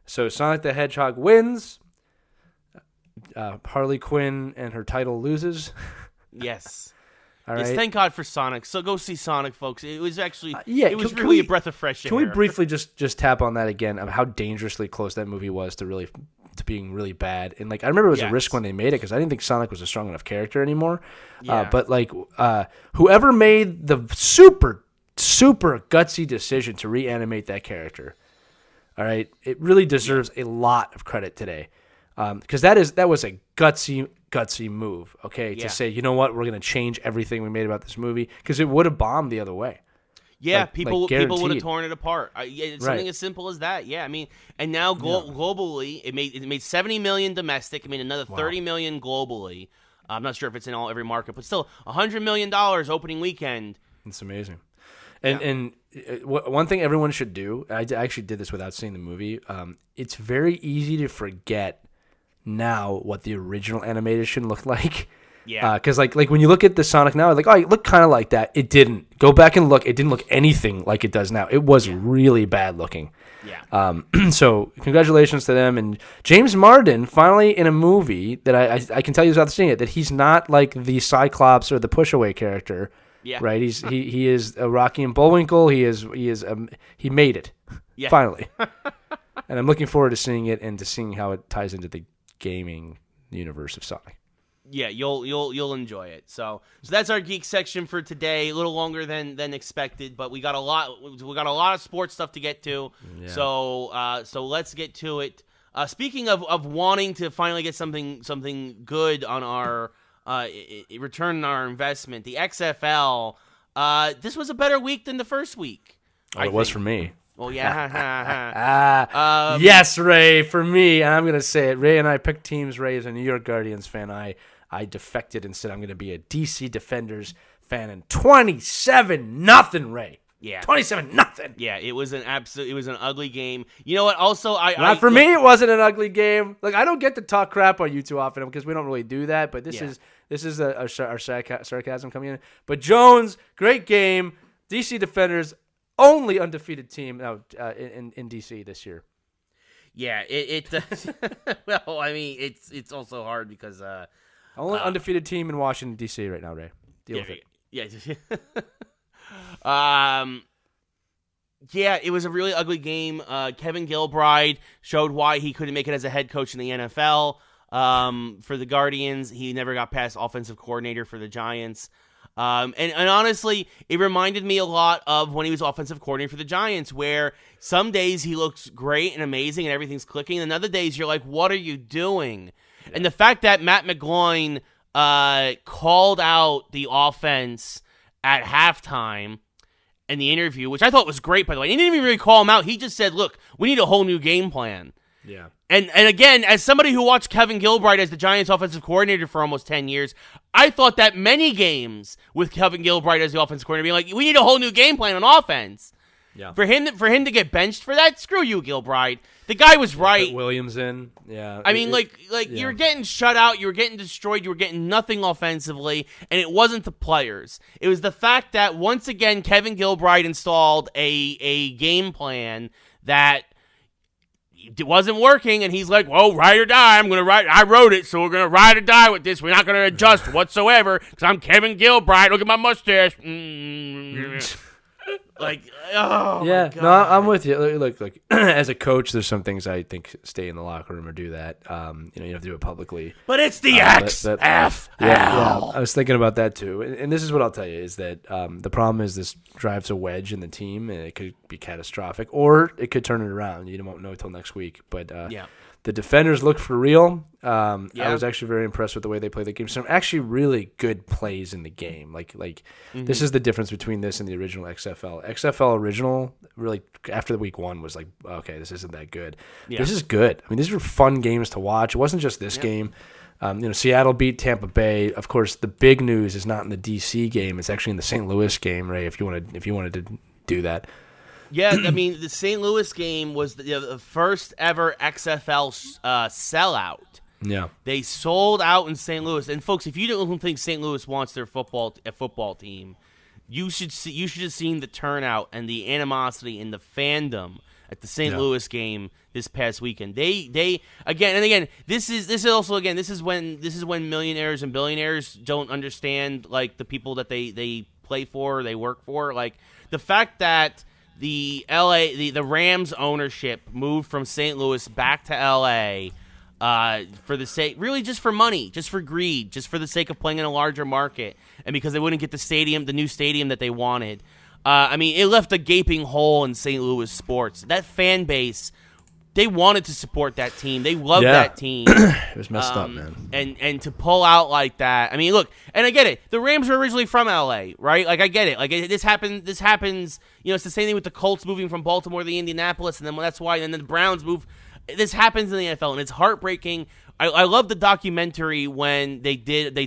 So Sonic the Hedgehog wins. Harley Quinn and her title loses. Yes. All right. Yes, thank God for Sonic. So go see Sonic, folks. It was actually it was can really we, a breath of fresh air. Can we briefly just tap on that again of how dangerously close that movie was to being really bad? And like I remember it was a risk when they made it because I didn't think Sonic was a strong enough character anymore. Yeah. But like whoever made the super gutsy decision to reanimate that character, all right, it really deserves a lot of credit today. Because that was a gutsy move, okay, to say, you know what, we're going to change everything we made about this movie because it would have bombed the other way. Yeah, people would have torn it apart. It's something as simple as that. Yeah, I mean, and now globally, it made $70 million domestic. It made another $30 million globally. I'm not sure if it's in every market, but still $100 million opening weekend. It's amazing. And one thing everyone should do, I actually did this without seeing the movie. It's very easy to forget now what the original animation looked like. Yeah. Because like when you look at the Sonic now, like, oh, it looked kind of like that. It didn't. Go back and look. It didn't look anything like it does now. It was really bad looking. Yeah. So congratulations to them. And James Marden finally in a movie that I can tell you without seeing it that he's not like the Cyclops or the Pushaway character. Yeah. Right. He is a Rocky and Bullwinkle. He made it. Yeah. Finally. And I'm looking forward to seeing it and to seeing how it ties into the gaming universe of Sonic. Yeah, you'll enjoy it. So that's our geek section for today. A little longer than expected, but we got a lot of sports stuff to get to. Yeah. So let's get to it. Speaking of wanting to finally get something good on our return on our investment, the XFL. This was a better week than the first week. It was for me. Well, yeah. Yes, Ray, for me, I'm going to say it. Ray and I picked teams. Ray is a New York Guardians fan. I defected and said I'm going to be a DC Defenders fan. And 27-0, Ray. Yeah. 27-0. Yeah, it was an ugly game. You know what? Also, for me, it wasn't an ugly game. Like, I don't get to talk crap on you too often because we don't really do that. But this is our sarcasm coming in. But Jones, great game. DC Defenders, only undefeated team now in DC this year. Yeah, it well, I mean, it's also hard because only undefeated team in Washington DC right now, Ray. Deal with it. Yeah, it was a really ugly game. Kevin Gilbride showed why he couldn't make it as a head coach in the NFL. For the Guardians, he never got past offensive coordinator for the Giants. And honestly, it reminded me a lot of when he was offensive coordinator for the Giants, where some days he looks great and amazing and everything's clicking, and other days you're like, what are you doing? Yeah. And the fact that Matt McGloin called out the offense at halftime in the interview, which I thought was great, by the way. He didn't even really call him out. He just said, look, we need a whole new game plan. Yeah. And again, as somebody who watched Kevin Gilbride as the Giants offensive coordinator for almost 10 years, I thought that many games with Kevin Gilbride as the offensive coordinator being like, we need a whole new game plan on offense. Yeah. For him to get benched for that, screw you, Gilbride. The guy was right. Put Williams in. Yeah. I mean, you were getting shut out, you were getting destroyed, you were getting nothing offensively, and it wasn't the players. It was the fact that once again Kevin Gilbride installed a game plan that it wasn't working, and he's like, "Well, ride or die. I wrote it, so we're gonna ride or die with this. We're not gonna adjust whatsoever because I'm Kevin Gilbride. Look at my mustache." Like, oh yeah, my God. no, I'm with you. Look, as a coach, there's some things I think stay in the locker room or do that. You have to do it publicly. But it's the XFL. Yeah, I was thinking about that too. And this is what I'll tell you is that the problem is this drives a wedge in the team, and it could be catastrophic, or it could turn it around. You won't know until next week. But the defenders look for real. I was actually very impressed with the way they played the game. Some actually really good plays in the game. This is the difference between this and the original XFL. XFL original, really, after the week one was like, okay, this isn't that good. Yeah. This is good. I mean, these were fun games to watch. It wasn't just this game. Seattle beat Tampa Bay. Of course, the big news is not in the DC game. It's actually in the St. Louis game, Ray, if you wanted to do that. Yeah, I mean, the St. Louis game was the first ever XFL sellout. Yeah, they sold out in St. Louis. And folks, if you don't think St. Louis wants their football team, you should have seen the turnout and the animosity and the fandom at the St. Louis game this past weekend. They again. This is when millionaires and billionaires don't understand like the people that they play for, they work for. Like the fact that the Rams ownership moved from St. Louis back to LA for the sake, really just for money, just for greed, just for the sake of playing in a larger market, and because they wouldn't get the new stadium that they wanted. I mean, it left a gaping hole in St. Louis sports. That fan base, they wanted to support that team. They loved that team. It was messed up, man. And to pull out like that, I mean, look, and I get it. The Rams were originally from LA, right? Like, I get it. Like, this happens. It's the same thing with the Colts moving from Baltimore to Indianapolis, and then that's why. And then the Browns move. This happens in the NFL, and it's heartbreaking. I love the documentary when they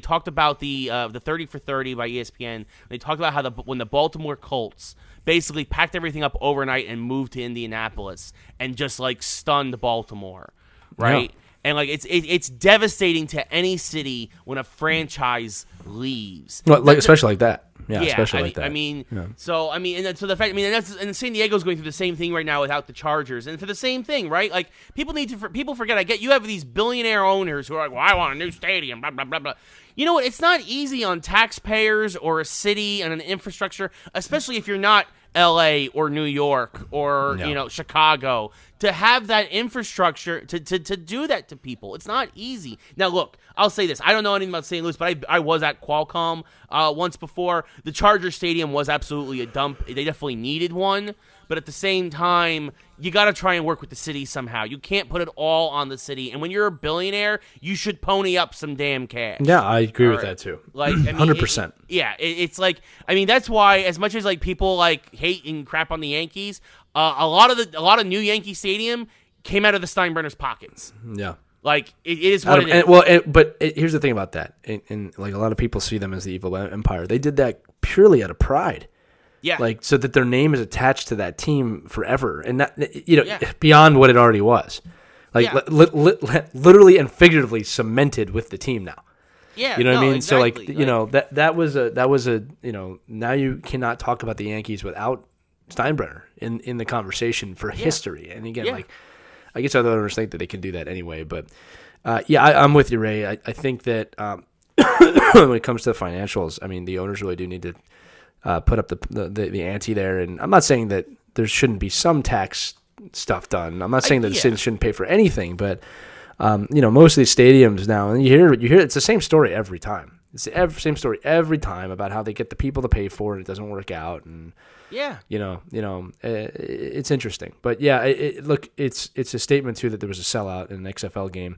talked about the 30 for 30 by ESPN. They talked about how when the Baltimore Colts basically packed everything up overnight and moved to Indianapolis and just like stunned Baltimore, right? Yeah. And like it's devastating to any city when a franchise leaves. Well, especially like that. Yeah, especially like that. I mean, so the fact, and San Diego's going through the same thing right now without the Chargers, and for the same thing, right? Like people forget. I get you have these billionaire owners who are like, well, I want a new stadium, blah blah blah blah. You know what? It's not easy on taxpayers or a city and an infrastructure, especially if you're not LA or New York or Chicago, to have that infrastructure to do that to people. It's not easy. Now look, I'll say this. I don't know anything about St. Louis, but I was at Qualcomm once before. The Charger Stadium was absolutely a dump. They definitely needed one. But at the same time, you got to try and work with the city somehow. You can't put it all on the city. And when you're a billionaire, you should pony up some damn cash. Yeah, I agree with that too. Like, 100%. It's like, I mean, that's why as much as like people like hate and crap on the Yankees, a lot of new Yankee Stadium came out of the Steinbrenners' pockets. Yeah. Like it is what it is. But here's the thing about that, and like a lot of people see them as the evil empire. They did that purely out of pride. Yeah, like so that their name is attached to that team forever, and not, beyond what it already was, like literally and figuratively cemented with the team now. Yeah, you know what I mean. Exactly. So that was a now you cannot talk about the Yankees without Steinbrenner in the conversation for history. And again, I guess other owners think that they can do that anyway, but I'm with you, Ray. I think that when it comes to the financials, I mean, the owners really do need to put up the ante there. And I'm not saying that there shouldn't be some tax stuff done. I'm not saying that the city shouldn't pay for anything, but most of these stadiums now, and you hear it's the same story every time. It's the same story every time about how they get the people to pay for it. It doesn't work out, and it's interesting. But it's a statement too that there was a sellout in an XFL game,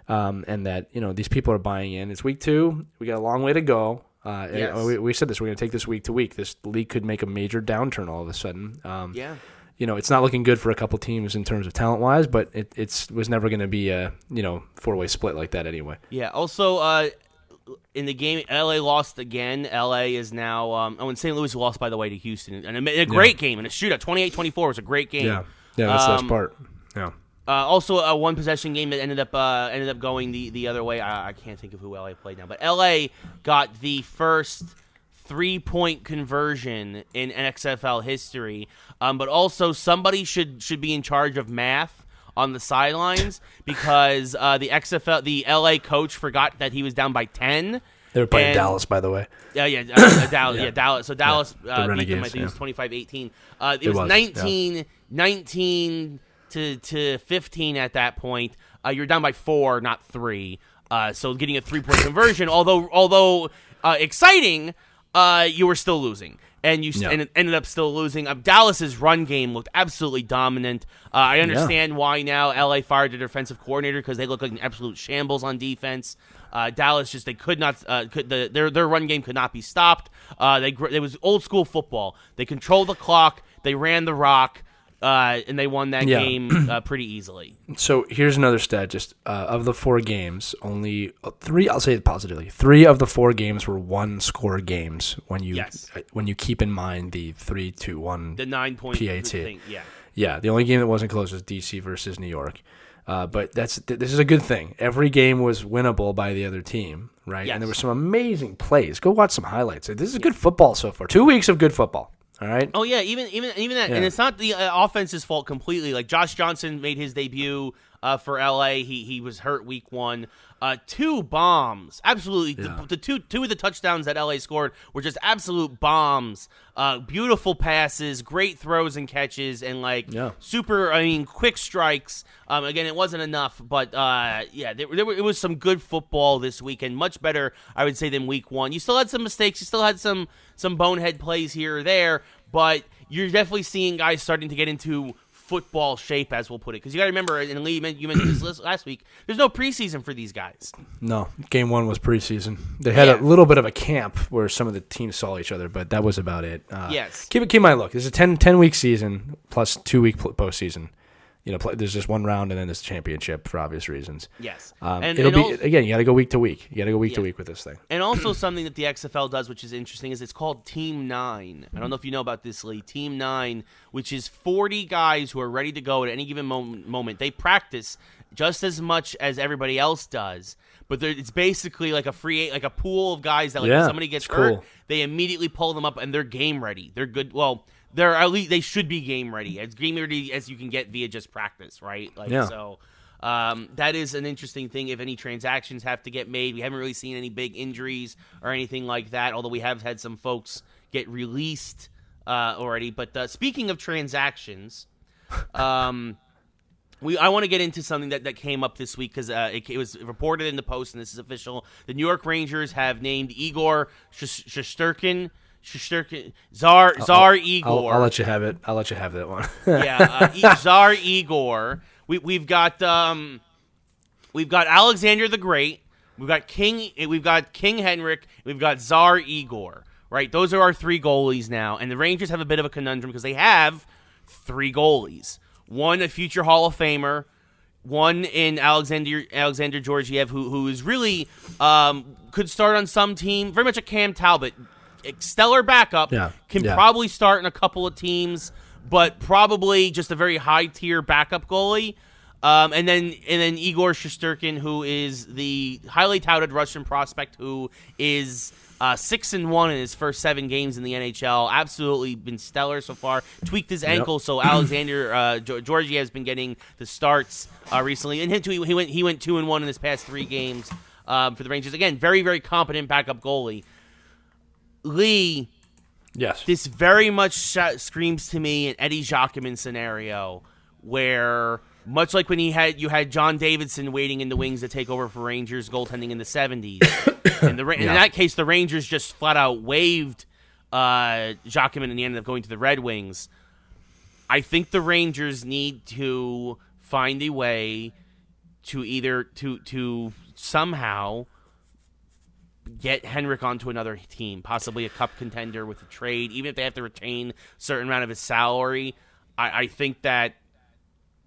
and that these people are buying in. It's week 2. We got a long way to go. We said this. We're going to take this week to week. This league could make a major downturn all of a sudden. It's not looking good for a couple teams in terms of talent wise, but it was never going to be a 4-way split like that anyway. Yeah. Also, in the game, LA lost again. LA is now and St. Louis lost, by the way, to Houston. And a great game in a shootout. 28-24 was a great game. Yeah, that's the best part. Yeah. Also, a one possession game that ended up going the other way. I can't think of who LA played now, but LA got the first 3-point conversion in XFL history. But also, somebody should be in charge of math on the sidelines because the LA coach forgot that he was down by 10. They were playing Dallas, by the way. Dallas. Dallas. So Dallas beat them. I think it was 25-18. It was 19 to 15 at that point. You're down by 4, not 3. So getting a 3-point conversion, although exciting, you were still losing. And and ended up still losing. Dallas's run game looked absolutely dominant. I understand why now LA fired their defensive coordinator because they look like an absolute shambles on defense. Dallas they could not their run game could not be stopped. It was old school football. They controlled the clock. They ran the rock. And they won that game pretty easily. So here's another stat. Just of the 4 games, only 3. I'll say it positively. 3 of the 4 games were 1-score games. When you keep in mind the 3-2-1, the 9-point PAT thing. Yeah. The only game that wasn't close was DC versus New York. But this is a good thing. Every game was winnable by the other team, right? Yes. And there were some amazing plays. Go watch some highlights. This is good football so far. 2 weeks of good football. All right. Oh yeah, even that, and it's not the offense's fault completely. Like Josh Johnson made his debut for LA. He was hurt week 1. 2 bombs, absolutely. Yeah. The two of the touchdowns that LA scored were just absolute bombs. Beautiful passes, great throws and catches, and super. Quick strikes. Again, it wasn't enough, but it was some good football this weekend. Much better, I would say, than week 1. You still had some mistakes. You still had some bonehead plays here or there, but you're definitely seeing guys starting to get into football shape, as we'll put it. Because you got to remember, and Lee, you mentioned this last week, there's no preseason for these guys. No, game 1 was preseason. They had a little bit of a camp where some of the teams saw each other, but that was about it. Yes. Keep in mind, look, there's a 10-week season plus 2-week postseason. There's just one round and then there's a championship for obvious reasons. Yes. It'll be, again, you got to go week to week. You got to go week to week with this thing. And also something that the XFL does, which is interesting, is it's called Team 9. I don't know if you know about this, Lee. Team 9, which is 40 guys who are ready to go at any given moment. They practice just as much as everybody else does, but it's basically like a pool of guys that when somebody gets hurt, they immediately pull them up and they're game ready. They're good. Well, they're at least they should be game ready as you can get via just practice, right? So that is an interesting thing. If any transactions have to get made, we haven't really seen any big injuries or anything like that. Although we have had some folks get released already. But speaking of transactions, I want to get into something that came up this week because it was reported in the Post, and this is official. The New York Rangers have named Igor Shesterkin. Czar Igor. I'll let you have it. I'll let you have that one. Czar Igor. We've got Alexander the Great. We've got King Henrik. We've got Czar Igor. Right, those are our 3 goalies now, and the Rangers have a bit of a conundrum because they have 3 goalies. One, a future Hall of Famer. One in Alexander Georgiev, who is really could start on some team. Very much a Cam Talbot. Stellar backup, probably start in a couple of teams, but probably just a very high tier backup goalie. And then Igor Shesterkin, who is the highly touted Russian prospect, who is 6-1 in his first 7 games in the NHL. Absolutely been stellar so far. Tweaked his ankle, so Alexander Georgiev has been getting the starts recently. And he went 2-1 in his past 3 games for the Rangers. Again, very very competent backup goalie. Lee, yes, this very much screams to me an Eddie Jacquemin scenario where, much like when you had John Davidson waiting in the wings to take over for Rangers goaltending in the 70s, and in that case, the Rangers just flat out waived Jacquemin and he ended up going to the Red Wings. I think the Rangers need to find a way to either to somehow get Henrik onto another team, possibly a cup contender with a trade, even if they have to retain a certain amount of his salary. I think that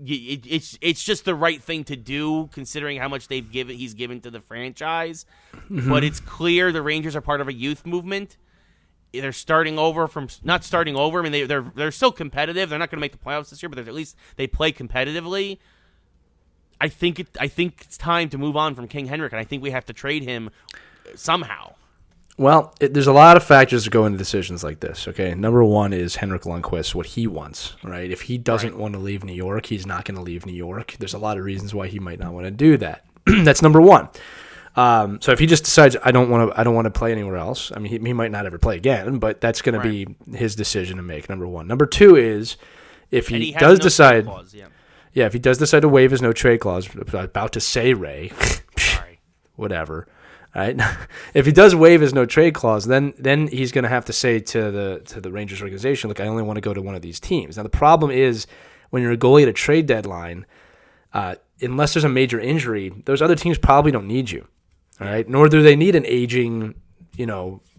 it's just the right thing to do considering how much he's given to the franchise. But it's clear the Rangers are part of a youth movement. They're starting over from not starting over. I mean, they're still competitive. They're not going to make the playoffs this year, but at least they play competitively. I think it's time to move on from King Henrik, and I think we have to trade him somehow. Well, there's a lot of factors that go into decisions like this, okay? Number one is Henrik Lundqvist, what he wants, right? If he doesn't want to leave New York, he's not going to leave New York. There's a lot of reasons why he might not want to do that. That's number one. So if he just decides, I don't want to play anywhere else, I mean, he might not ever play again, but that's going to be his decision to make, number one. Number two is if he does decide... Clause, yeah, if he does decide to waive his no-trade clause, about to say, Ray, sorry, whatever... Right? If he does waive his no-trade clause, then he's going to have to say to the Rangers organization, look, I only want to go to one of these teams. Now, the problem is when you're a goalie at a trade deadline, unless there's a major injury, those other teams probably don't need you. All right? Nor do they need an aging,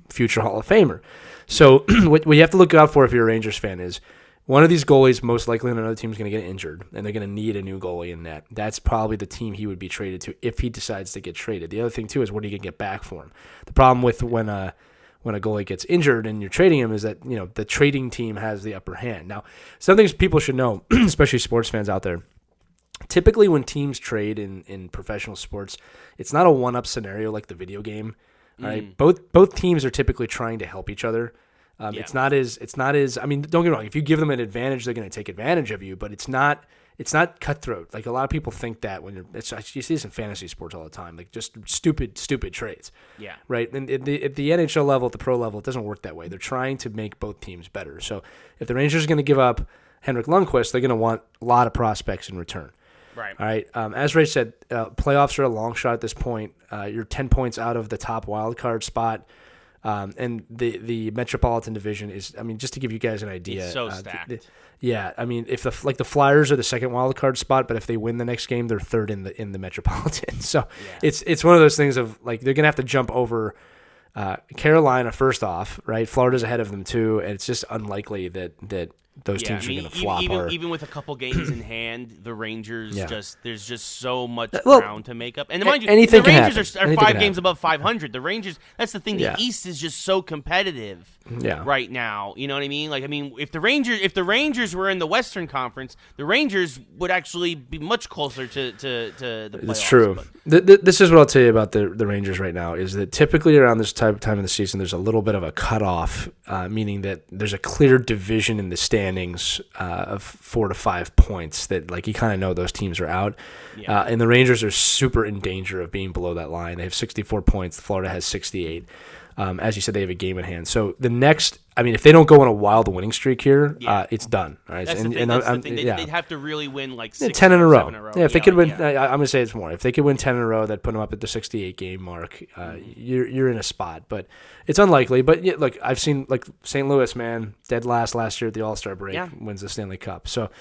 future Hall of Famer. So what you have to look out for if you're a Rangers fan is one of these goalies, most likely on another team, is going to get injured, and they're going to need a new goalie in net. That's probably the team he would be traded to if he decides to get traded. The other thing, too, is what are you going to get back for him? The problem with when a goalie gets injured and you're trading him is that the trading team has the upper hand. Now, some things people should know, especially sports fans out there, typically when teams trade in professional sports, it's not a one-up scenario like the video game. Right? Both teams are typically trying to help each other. It's not as. I mean, don't get me wrong. If you give them an advantage, they're going to take advantage of you. But it's not cutthroat. Like a lot of people think that when you see this in fantasy sports all the time. Like just stupid trades. Yeah. Right. And at the NHL level, at the pro level, it doesn't work that way. They're trying to make both teams better. So if the Rangers are going to give up Henrik Lundqvist, they're going to want a lot of prospects in return. Right. All right. As Ray said, playoffs are a long shot at this point. You're 10 points out of the top wild card spot. And the Metropolitan Division is, I mean, just to give you guys an idea. It's so stacked. I mean, if the Flyers are the second wild card spot, but if they win the next game, they're third in the Metropolitan. So it's one of those things of like they're gonna have to jump over Carolina first off, right? Florida's ahead of them too, and it's just unlikely that those teams are going to flop. Even with a couple games in hand, the Rangers there's just so much ground to make up. And mind you, the Rangers are 5 games above 500. The Rangers, that's the thing. The East is just so competitive right now. You know what I mean? Like, I mean, if the Rangers were in the Western Conference, the Rangers would actually be much closer to the playoffs. It's true. This is what I'll tell you about the Rangers right now is that typically around this time of the season, there's a little bit of a cutoff, meaning that there's a clear division in the standings of 4 to 5 points that like you kind of know those teams are out. And the Rangers are super in danger of being below that line. They have 64 points. Florida has 68. As you said, they have a game in hand. So the next, I mean, if they don't go on a wild winning streak here, it's done. Right? That's the thing. They'd have to really win like 10 in a row. Yeah, if they could win, I'm going to say it's more. If they could win 10 in a row, that'd put them up at the 68 game mark. You're in a spot, but it's unlikely. But look, I've seen like St. Louis, man, dead last year at the All-Star break, wins the Stanley Cup. So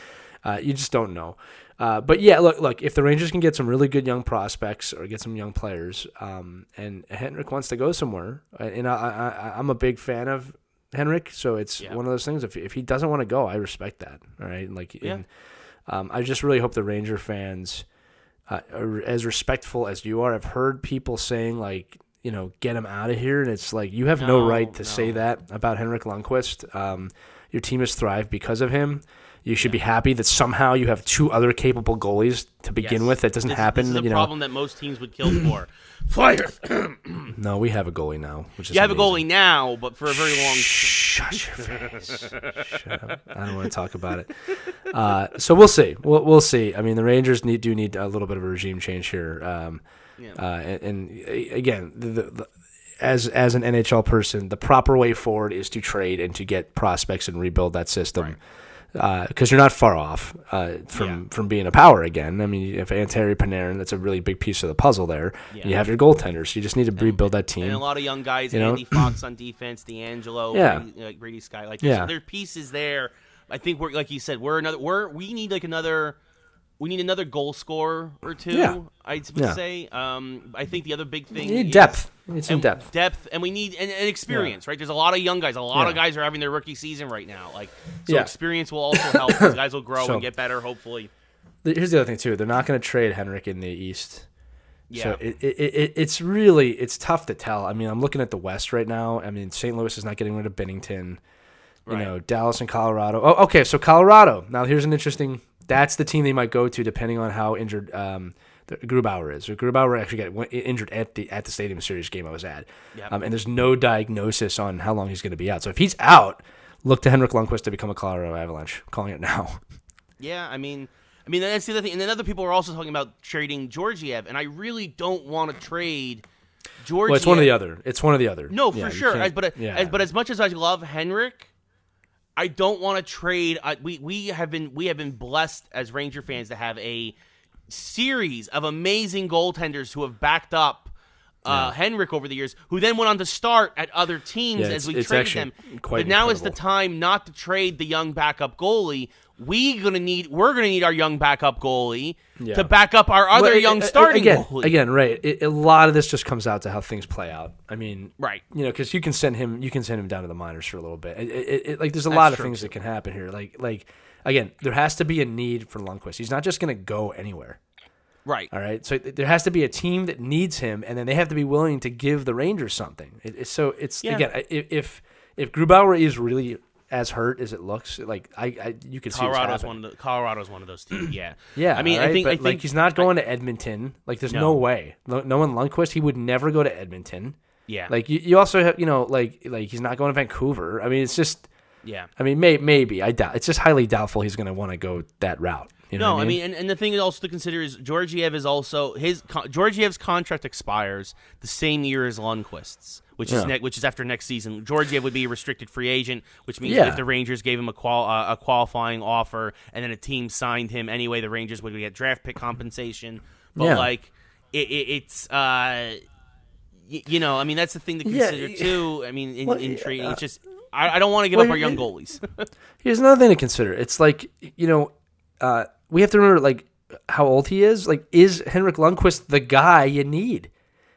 you just don't know. But yeah, look, if the Rangers can get some really good young prospects or get some young players, and Henrik wants to go somewhere, and I'm a big fan of Henrik, so it's one of those things. If he doesn't want to go, I respect that. All right, I just really hope the Ranger fans are as respectful as you are. I've heard people saying like, get him out of here, and it's like you have no right to say that about Henrik Lundqvist. Your team has thrived because of him. You should be happy that somehow you have 2 other capable goalies to begin with. That doesn't happen. This is a problem that most teams would kill for. Flyers. No, we have a goalie now. Which is you have amazing. A goalie now, but for a very long. Shut your face. Shut up. I don't want to talk about it. So we'll see. We'll see. I mean, the Rangers do need a little bit of a regime change here. And again, as an NHL person, the proper way forward is to trade and to get prospects and rebuild that system. Right. Because you're not far off from being a power again. I mean, if Anteri Panarin, that's a really big piece of the puzzle there. Yeah. You have your goaltenders. You just need to rebuild that team. And a lot of young guys, Andy Fox on defense, D'Angelo, Brady Sky. So there are pieces there. I think we're like you said, we need another goal scorer or two. Yeah. I would say. I think the other big thing you need depth. We need some depth, and we need and experience. Right? There's a lot of young guys. A lot of guys are having their rookie season right now. Experience will also help. These guys will grow and get better, hopefully. Here's the other thing too. They're not going to trade Henrik in the East. Yeah. So it's tough to tell. I mean, I'm looking at the West right now. I mean, St. Louis is not getting rid of Binnington. Right. Dallas and Colorado. Oh, okay. So Colorado. Now here's an interesting. That's the team they might go to depending on how injured Grubauer is. So Grubauer actually got injured at the Stadium Series game I was at. Yep. And there's no diagnosis on how long he's going to be out. So if he's out, look to Henrik Lundqvist to become a Colorado Avalanche. I'm calling it now. Yeah, I mean that's the other thing. And then other people are also talking about trading Georgiev, and I really don't want to trade Georgiev. Well, it's one or the other. It's one or the other. No, Yeah, for sure. But as much as I love Henrik, I don't want to trade. We have been blessed as Ranger fans to have a series of amazing goaltenders who have backed up Henrik over the years, who then went on to start at other teams as we traded them. But now is the time not to trade the young backup goalie. We're gonna need our young backup goalie to back up our other young starting goalie. Again, right. A lot of this just comes out to how things play out. I mean, right. Because you can send him down to the minors for a little bit. There's a lot of things that can happen here. Like again, there has to be a need for Lundqvist. He's not just gonna go anywhere. Right. All right. So there has to be a team that needs him, and then they have to be willing to give the Rangers something. Again, if Grubauer is really as hurt as it looks, like you can see Colorado's one of those teams. Yeah. Yeah. I mean, right? I think he's not going to Edmonton. Like, there's no way. Knowing Lundqvist, he would never go to Edmonton. Yeah. Like you also have like he's not going to Vancouver. I mean, it's just. Yeah. I mean, maybe I doubt. It's just highly doubtful he's going to want to go that route. You know what I mean? And the thing also to consider is Georgiev is also Georgiev's contract expires the same year as Lundqvist's, which is after next season. Georgiev would be a restricted free agent, which means if the Rangers gave him a qualifying offer and then a team signed him anyway, the Rangers would get draft pick compensation. But it's I mean, that's the thing to consider too. I mean, in trading, it's just I don't want to give up our young goalies. Here's another thing to consider. It's like we have to remember, like, how old he is. Like, is Henrik Lundqvist the guy you need?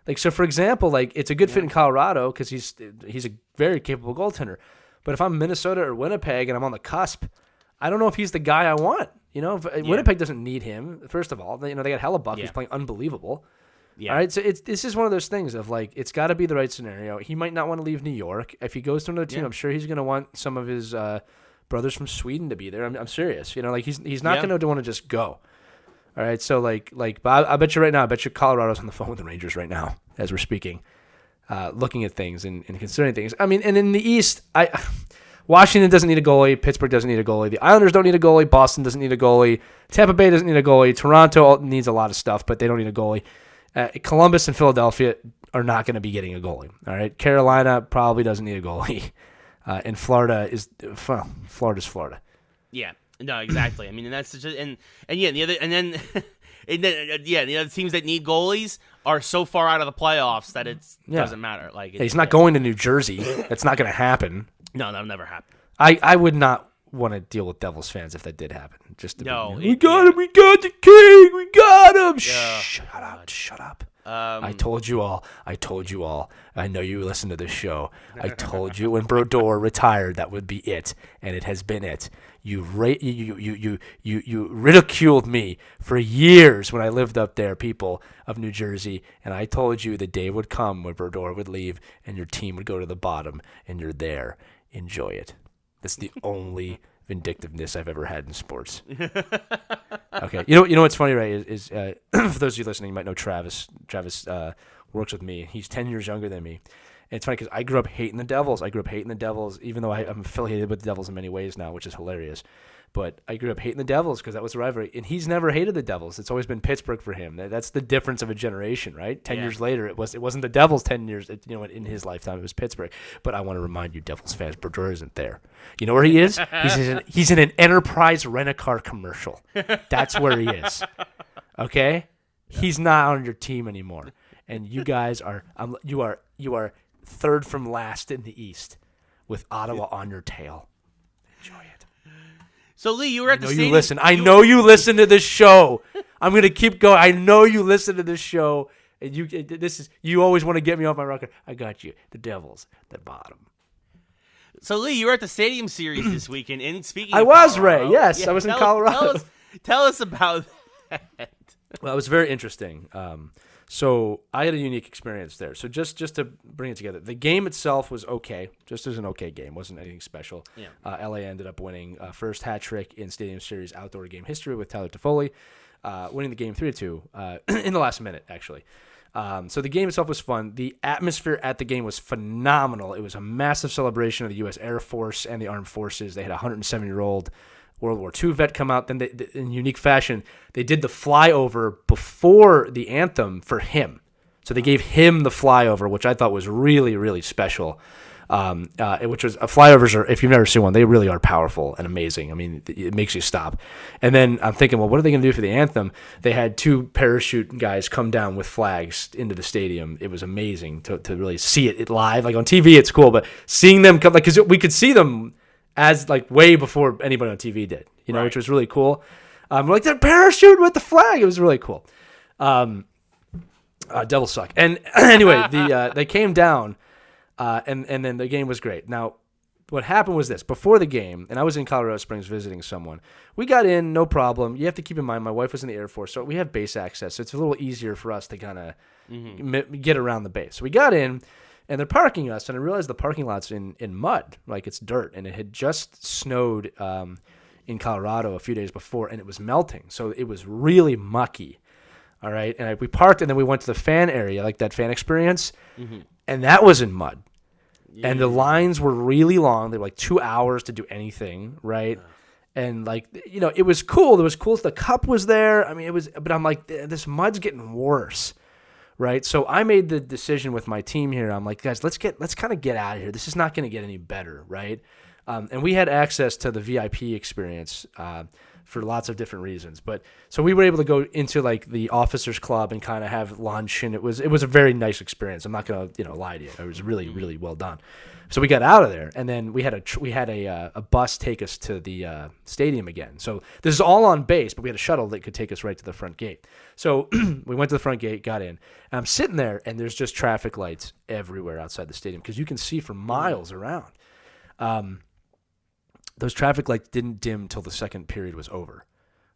Like, so for example, like, it's a good fit in Colorado because he's a very capable goaltender. But if I'm Minnesota or Winnipeg and I'm on the cusp, I don't know if he's the guy I want. Winnipeg doesn't need him. First of all, they got Hellebuck who's playing unbelievable. Yeah. All right, so this is one of those things of like it's got to be the right scenario. He might not want to leave New York. If he goes to another team, I'm sure he's going to want some of his brothers from Sweden to be there. I'm serious. He's not going to want to just go. All right, so but I bet you right now, Colorado's on the phone with the Rangers right now as we're speaking, looking at things and considering things. I mean, and in the East, Washington doesn't need a goalie. Pittsburgh doesn't need a goalie. The Islanders don't need a goalie. Boston doesn't need a goalie. Tampa Bay doesn't need a goalie. Toronto needs a lot of stuff, but they don't need a goalie. Columbus and Philadelphia are not going to be getting a goalie. All right, Carolina probably doesn't need a goalie. And Florida's Florida. Yeah, no, exactly. I mean, and that's just the other teams that need goalies are so far out of the playoffs that it doesn't matter. Like he's not going to New Jersey. That's not going to happen. No, that'll never happen. I would not want to deal with Devils fans if that did happen. We got him. We got the king. We got him. Shut up. I told you all. I know you listen to this show. I told you when Brodeur retired that would be it, and it has been it. You ridiculed me for years when I lived up there, people of New Jersey, and I told you the day would come when Brodeur would leave and your team would go to the bottom, and you're there. Enjoy it. That's the only vindictiveness I've ever had in sports. Okay, you know what's funny, right? Is for those of you listening, you might know Travis. Travis works with me. He's 10 years younger than me. And it's funny because I grew up hating the Devils. Even though I'm affiliated with the Devils in many ways now, which is hilarious. But I grew up hating the Devils because that was the rivalry. And he's never hated the Devils. It's always been Pittsburgh for him. That's the difference of a generation, right? 10 years later, it wasn't the Devils 10 years. In his lifetime, it was Pittsburgh. But I want to remind you, Devils fans, Brodeur isn't there. You know where he is? He's in an Enterprise rent-a-car commercial. That's where he is. Okay? Yeah. He's not on your team anymore. And you guys are you are third from last in the East with Ottawa on your tail. Enjoy it. So, Lee, you were at the stadium. I know you listen to this show. I'm going to keep going. I know you listen to this show. And you always want to get me off my rocker. I got you. The Devils, the bottom. So, Lee, you were at the Stadium Series this weekend. And speaking I of was, Colorado, Ray. Yes, I was in Colorado. Tell us about that. Well, it was very interesting. So I had a unique experience there. So just to bring it together, the game itself was okay, just as an okay game. Wasn't anything special. Yeah. LA ended up winning first hat trick in Stadium Series outdoor game history with Tyler Toffoli, winning the game 3-2 in the last minute, actually. So the game itself was fun. The atmosphere at the game was phenomenal. It was a massive celebration of the U.S. Air Force and the Armed Forces. They had a 107-year-old World War II vet come out. Then they, in unique fashion, they did the flyover before the anthem for him. So they gave him the flyover, which I thought was really, really special. Which was flyovers are, if you've never seen one, they really are powerful and amazing. I mean, it makes you stop. And then I'm thinking, well, what are they going to do for the anthem? They had 2 parachute guys come down with flags into the stadium. It was amazing to really see it live. Like on TV, it's cool, but seeing them come, like, because we could see them as like way before anybody on TV did, you know, right. Which was really cool. Like they're parachuting with the flag. It was really cool. Devils suck. And anyway, they came down, and then the game was great. Now, what happened was this: before the game, and I was in Colorado Springs visiting someone. We got in, no problem. You have to keep in mind, my wife was in the Air Force, so we have base access. So it's a little easier for us to kind of get around the base. So we got in. And they're parking us, and I realized the parking lot's in mud, like it's dirt, and it had just snowed in Colorado a few days before, and it was melting, so it was really mucky, all right? And we parked, and then we went to the fan area, like that fan experience, and that was in mud. Yeah. And the lines were really long. They were like 2 hours to do anything, right? And like, you know, it was cool. It was cool. The cup was there. I mean, it was, but I'm like, this mud's getting worse. Right, so I made the decision with my team here. I'm like, guys, let's kind of get out of here. This is not going to get any better, right? And we had access to the VIP experience for lots of different reasons. But so we were able to go into like the officers club and kind of have lunch, and it was a very nice experience. I'm not going to lie to you. It was really, really well done. So we got out of there, and then we had a bus take us to the stadium again. So this is all on base, but we had a shuttle that could take us right to the front gate. So we went to the front gate, got in, and I'm sitting there, and there's just traffic lights everywhere outside the stadium because you can see for miles around. Those traffic lights didn't dim till the second period was over,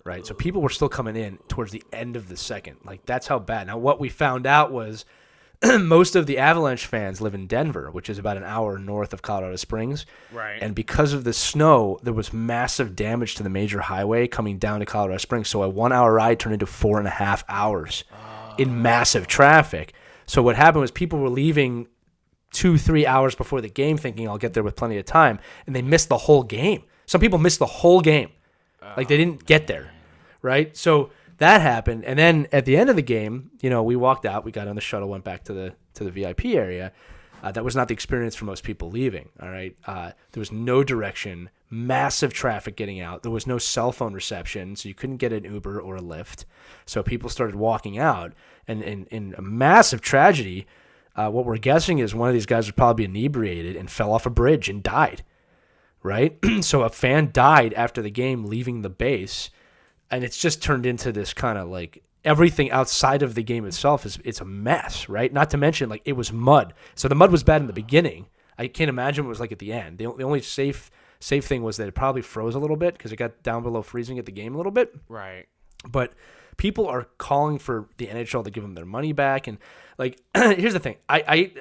right? So people were still coming in towards the end of the second. Like, that's how bad. Now, what we found out was most of the Avalanche fans live in Denver, which is about an hour north of Colorado Springs. Right. And because of the snow, there was massive damage to the major highway coming down to Colorado Springs. So a 1 hour ride turned into 4.5 hours in massive traffic. So what happened was people were leaving 2-3 hours before the game thinking I'll get there with plenty of time, and they missed the whole game. Some people missed the whole game. Like they didn't get there, right? So that happened, and then at the end of the game, we walked out, we got on the shuttle, went back to the VIP area. That was not the experience for most people leaving, all right? There was no direction, massive traffic getting out. There was no cell phone reception, so you couldn't get an Uber or a Lyft. So people started walking out, and in a massive tragedy, what we're guessing is one of these guys was probably inebriated and fell off a bridge and died, right? So a fan died after the game leaving the base, and it's just turned into this kind of like everything outside of the game itself it's a mess, right? Not to mention, like, it was mud. So the mud was bad in the beginning. I can't imagine what it was like at the end. The only safe thing was that it probably froze a little bit because it got down below freezing at the game a little bit. Right. But people are calling for the NHL to give them their money back. And, like, here's the thing. I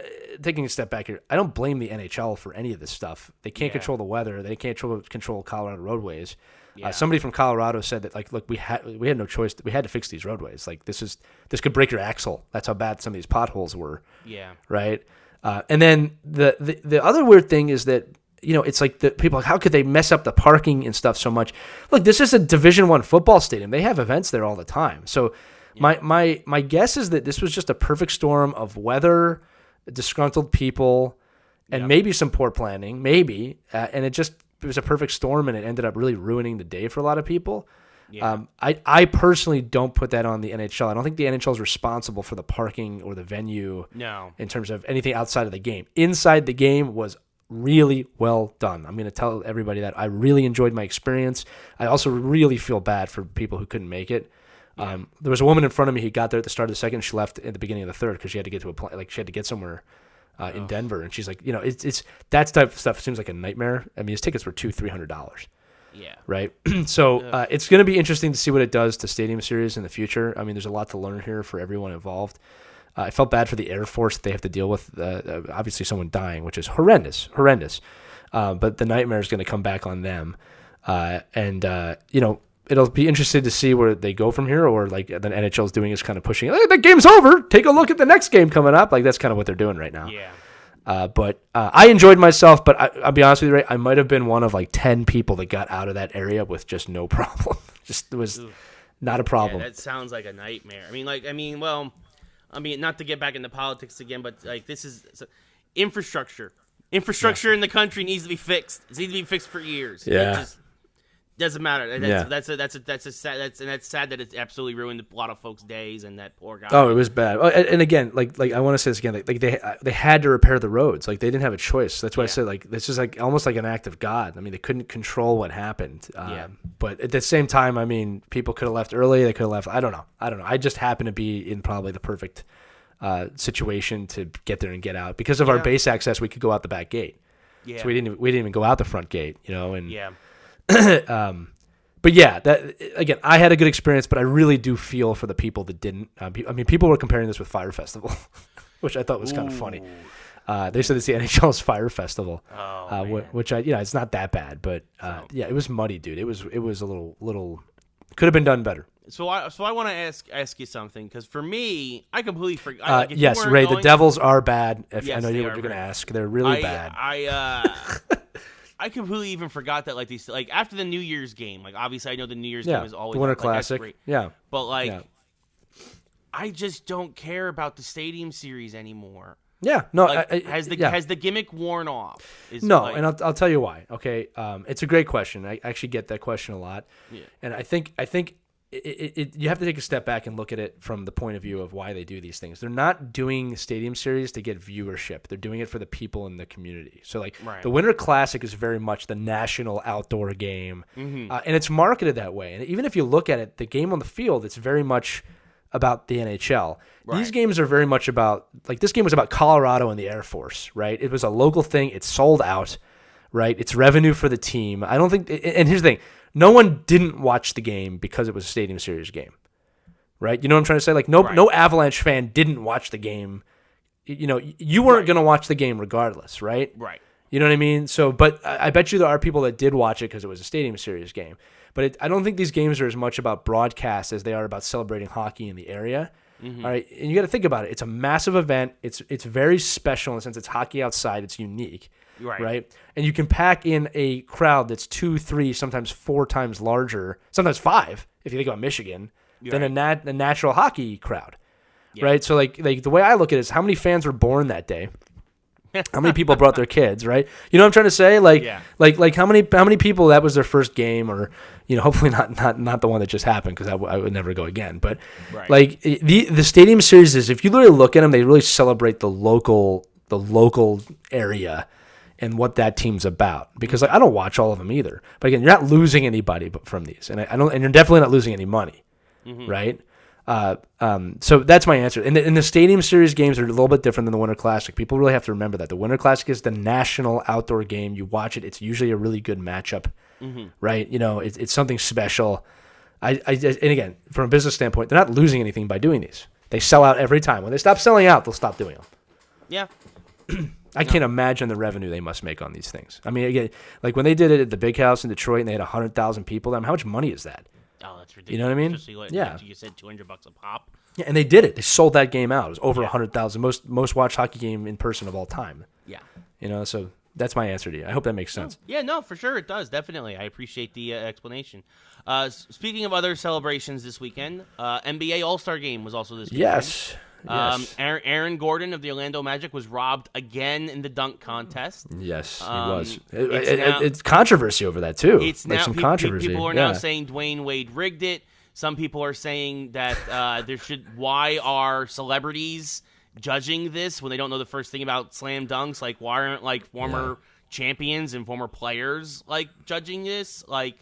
taking a step back here, I don't blame the NHL for any of this stuff. They can't control the weather. They can't control Colorado roadways. Yeah. Somebody from Colorado said that, like, look, we had no choice. We had to fix these roadways. Like, this could break your axle. That's how bad some of these potholes were. Yeah. Right. And then the other weird thing is that, it's like the people, like, how could they mess up the parking and stuff so much? Look, this is a Division I football stadium. They have events there all the time. So my guess is that this was just a perfect storm of weather, disgruntled people, and maybe some poor planning, maybe, and it was a perfect storm, and it ended up really ruining the day for a lot of people. Yeah. I personally don't put that on the NHL. I don't think the NHL is responsible for the parking or the venue. No. In terms of anything outside of the game. Inside the game was really well done. I'm going to tell everybody that I really enjoyed my experience. I also really feel bad for people who couldn't make it. Yeah. There was a woman in front of me who got there at the start of the second. She left at the beginning of the third because she had to get to she had to get somewhere in Denver, and she's like, it's that type of stuff seems like a nightmare. I mean, his tickets were $200-$300, Yeah. Right. So it's going to be interesting to see what it does to Stadium Series in the future. I mean, there's a lot to learn here for everyone involved. I felt bad for the Air Force that they have to deal with, obviously someone dying, which is horrendous. But the nightmare is going to come back on them. It'll be interesting to see where they go from here, or like the NHL is doing is kind of pushing, hey, the game's over. Take a look at the next game coming up. Like that's kind of what they're doing right now. Yeah. But I enjoyed myself, but I'll be honest with you, Ray, I might have been one of like 10 people that got out of that area with just no problem. It was not a problem. Yeah, that sounds like a nightmare. Not to get back into politics again, but like this is infrastructure. Infrastructure in the country needs to be fixed. It needs to be fixed for years. Yeah. It just doesn't matter. That's sad that it absolutely ruined a lot of folks' days and that poor guy. Oh, it was bad. And again, like I want to say this again, like they had to repair the roads. Like they didn't have a choice. That's why I said like this is like almost like an act of God. I mean, they couldn't control what happened. But at the same time, I mean, people could have left early. They could have left. I don't know. I just happened to be in probably the perfect situation to get there and get out because of our base access. We could go out the back gate. Yeah. So we didn't even go out the front gate. And yeah. But yeah, that again, I had a good experience, but I really do feel for the people that didn't. People were comparing this with Fire Festival, which I thought was kind of funny. They said it's the NHL's Fire Festival, which it's not that bad, but it was muddy, dude. It was a little could have been done better. So I want to ask you something, because for me, I completely forgot. Yes, Ray, the Devils are bad. I know what you're going to ask. They're really bad. I completely even forgot that after the New Year's game, like obviously I know the New Year's game is always the Winter Classic. Yeah, but I just don't care about the Stadium Series anymore. Yeah, no. Has the gimmick worn off? And I'll tell you why. Okay, it's a great question. I actually get that question a lot, and I think you have to take a step back and look at it from the point of view of why they do these things. They're not doing Stadium Series to get viewership. They're doing it for the people in the community. So the Winter Classic is very much the national outdoor game, and it's marketed that way. And even if you look at it, the game on the field, it's very much about the NHL. Right. These games are very much about, this game was about Colorado and the Air Force, right? It was a local thing. It sold out, right? It's revenue for the team. I don't think, and here's the thing, no one didn't watch the game because it was a Stadium Series game, right? You know what I'm trying to say? No Avalanche fan didn't watch the game. You weren't going to watch the game regardless, right? Right. You know what I mean? So, but I bet you there are people that did watch it because it was a Stadium Series game. But I don't think these games are as much about broadcast as they are about celebrating hockey in the area. Mm-hmm. All right, and you got to think about it. It's a massive event. It's very special in the sense it's hockey outside. It's unique, right? And you can pack in a crowd that's 2, 3, sometimes 4 times larger, sometimes 5 if you think about Michigan, than a natural hockey crowd, right? So like the way I look at it is how many fans were born that day. How many people brought their kids, right? You know what I'm trying to say? Like how many people that was their first game, or hopefully not the one that just happened, because I would never go again. But the Stadium Series is, if you really look at them, they really celebrate the local area and what that team's about. Because I don't watch all of them either. But again, you're not losing anybody from these, and and you're definitely not losing any money, right? So that's my answer. And the Stadium Series games are a little bit different than the Winter Classic. People really have to remember that the Winter Classic is the national outdoor game. You watch it; it's usually a really good matchup, right? It's something special. And again, from a business standpoint, they're not losing anything by doing these. They sell out every time. When they stop selling out, they'll stop doing them. Yeah. I can't imagine the revenue they must make on these things. I mean, again, like when they did it at the Big House in Detroit and they had 100,000 people, how much money is that? Oh, that's ridiculous. You know what I mean? You said $200 a pop. Yeah, and they did it. They sold that game out. It was over 100,000, most watched hockey game in person of all time. Yeah. So that's my answer to you. I hope that makes sense. Yeah, no, for sure it does. Definitely. I appreciate the explanation. Speaking of other celebrations this weekend, NBA All-Star Game was also this weekend. Yes. Aaron Gordon of the Orlando Magic was robbed again in the dunk contest. Yes, he was. It's controversy over that too. It's now some controversy. People are now saying Dwayne Wade rigged it. Some people are saying that why are celebrities judging this when they don't know the first thing about slam dunks? Like, why aren't former champions and former players judging this? The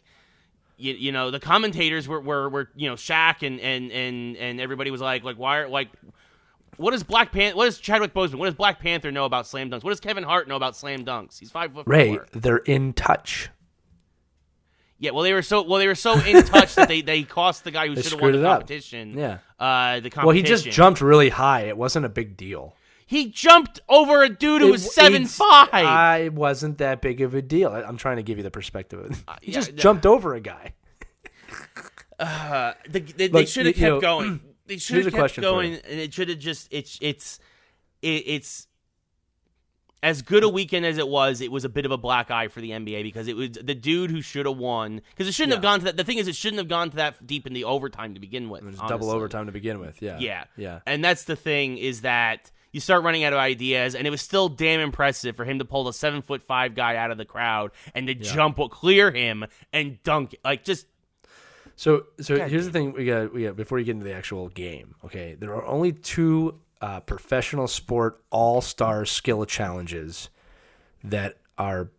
commentators were Shaq and everybody was why what does Chadwick Boseman? What does Black Panther know about slam dunks? What does Kevin Hart know about slam dunks? He's 5'4". Ray, they're in touch. Yeah, well, they were so in touch that they cost the guy who should have won the competition. Yeah, the competition. Well, he just jumped really high. It wasn't a big deal. He jumped over a dude who was 7'5". It wasn't that big of a deal. I'm trying to give you the perspective. He just jumped over a guy. They should have kept going. They should have kept going, and it should have just it's as good a weekend as it was a bit of a black eye for the NBA because it was the dude who should have won because it shouldn't have gone to that. The thing is, it shouldn't have gone to that deep in the overtime to begin with. It was double overtime to begin with. Yeah. And that's the thing is that you start running out of ideas, and it was still damn impressive for him to pull the 7'5" guy out of the crowd and to jump will clear him and dunk it. Like just. So here's the thing we got before you get into the actual game. Okay, there are only 2 professional sport all-star skill challenges that are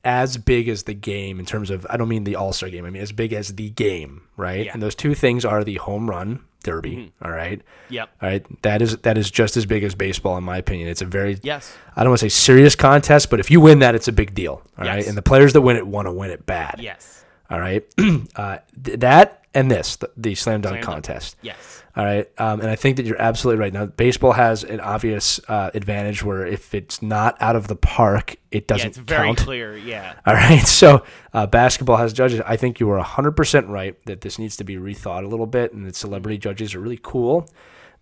as big as the game in terms of, I don't mean the all-star game, I mean as big as the game, right? Yeah. And those 2 things are the home run derby, all right? Yep. All right, that is just as big as baseball in my opinion. It's a very, yes, I don't want to say serious contest, but if you win that, it's a big deal, all right? And the players that win it want to win it bad. Yes. All right, that and the slam dunk contest. Yes. All right, and I think that you're absolutely right. Now, baseball has an obvious advantage where if it's not out of the park, it doesn't count. It's very clear, yeah. All right, so basketball has judges. I think you were 100% right that this needs to be rethought a little bit, and that celebrity judges are really cool.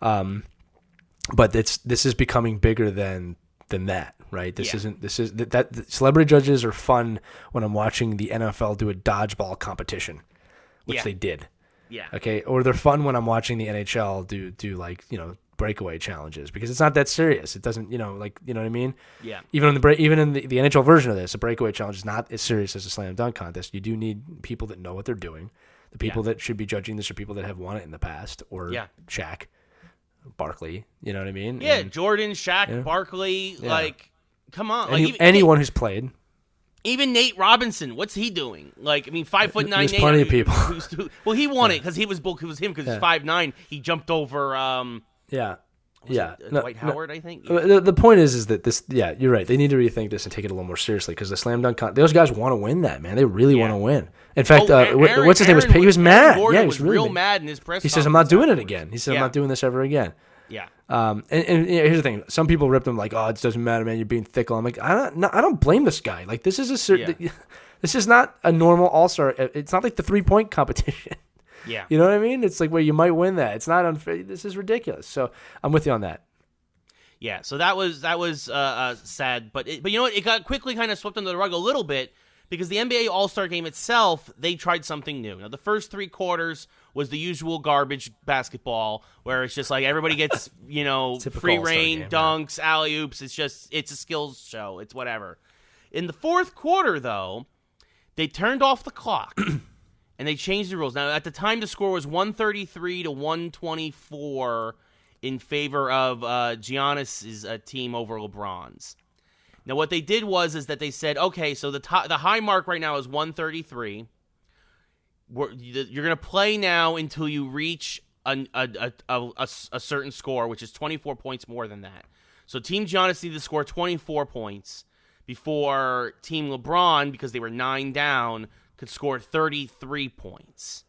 But this is becoming bigger than that, right? That celebrity judges are fun when I'm watching the NFL do a dodgeball competition, which they did. Yeah. Okay. Or they're fun when I'm watching the NHL do like, breakaway challenges because it's not that serious. It doesn't, you know what I mean? Yeah. Even in the NHL version of this, a breakaway challenge is not as serious as a slam dunk contest. You do need people that know what they're doing. The people that should be judging this are people that have won it in the past or Shaq. Barkley, you know what I mean? Yeah, and Jordan, Shaq, Barkley, like, come on. Anyone who's played. Even Nate Robinson, what's he doing? Like, I mean, 5'9" There's Nate. Plenty of people. Well, he won it because it was him because he's 5'9". He jumped over. Dwight Howard, I think. Yeah. The point is that this. Yeah, you're right. They need to rethink this and take it a little more seriously because the slam dunk. Those guys want to win that, man. They really want to win. In fact, what's his name? He was mad. Gordon he was really real mad in his press. He says, "I'm not doing it again." He said, "I'm not doing this ever again." Yeah. And here's the thing: some people rip them like, "Oh, it doesn't matter, man. You're being fickle." I'm like, I don't blame this guy. Like, this is this is not a normal all-star. It's not like the 3-point competition. Yeah. You know what I mean? It's like where you might win that. It's not unfair. This is ridiculous. So I'm with you on that. Yeah. So that was sad, but you know what? It got quickly kind of swept under the rug a little bit. Because the NBA All-Star Game itself, they tried something new. Now, the first 3 quarters was the usual garbage basketball, where it's just like everybody gets, free reign, dunks, alley-oops. It's a skills show. It's whatever. In the fourth quarter, though, they turned off the clock, and they changed the rules. Now, at the time, the score was 133 to 124 in favor of Giannis's team over LeBron's. Now, what they did was that they said, okay, so the high mark right now is 133. You're going to play now until you reach a certain score, which is 24 points more than that. So Team Giannis needed to score 24 points before Team LeBron, because they were 9 down, could score 33 points.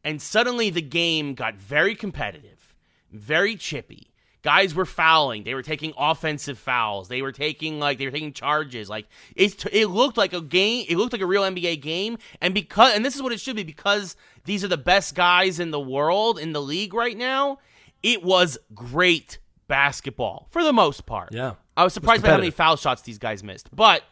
And suddenly the game got very competitive, very chippy. Guys were fouling. They were taking offensive fouls. They were taking charges. Like it looked like a game. It looked like a real NBA game. And this is what it should be, because these are the best guys in the world, in the league right now. It was great basketball for the most part. Yeah. I was surprised by how many foul shots these guys missed. But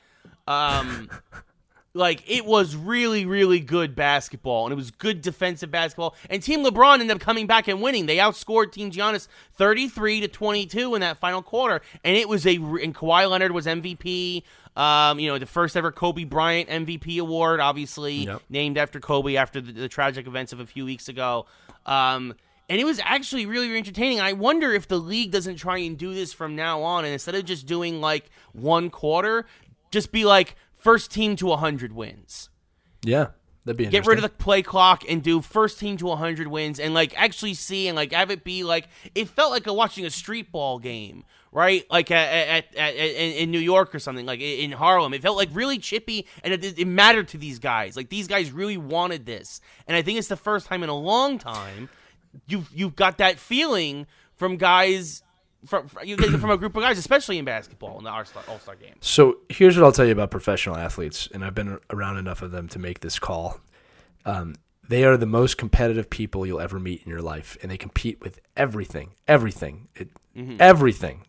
it was really, really good basketball, and it was good defensive basketball. And Team LeBron ended up coming back and winning. They outscored Team Giannis 33-22 in that final quarter, and and Kawhi Leonard was MVP. The first ever Kobe Bryant MVP award, obviously named after Kobe after the tragic events of a few weeks ago. And it was actually really, really entertaining. I wonder if the league doesn't try and do this from now on, and instead of just doing like one quarter, just be like, first team to 100 wins. Yeah. That'd be get rid of the play clock and do first team to 100 wins and like actually see and like have it be like it felt like watching a street ball game, right? Like in New York or something, like in Harlem. It felt like really chippy, and it mattered to these guys. Like these guys really wanted this, and I think it's the first time in a long time you've got that feeling from guys. You get it from a group of guys, especially in basketball in the All-Star game. So here's what I'll tell you about professional athletes, and I've been around enough of them to make this call. They are the most competitive people you'll ever meet in your life, and they compete with everything. Everything.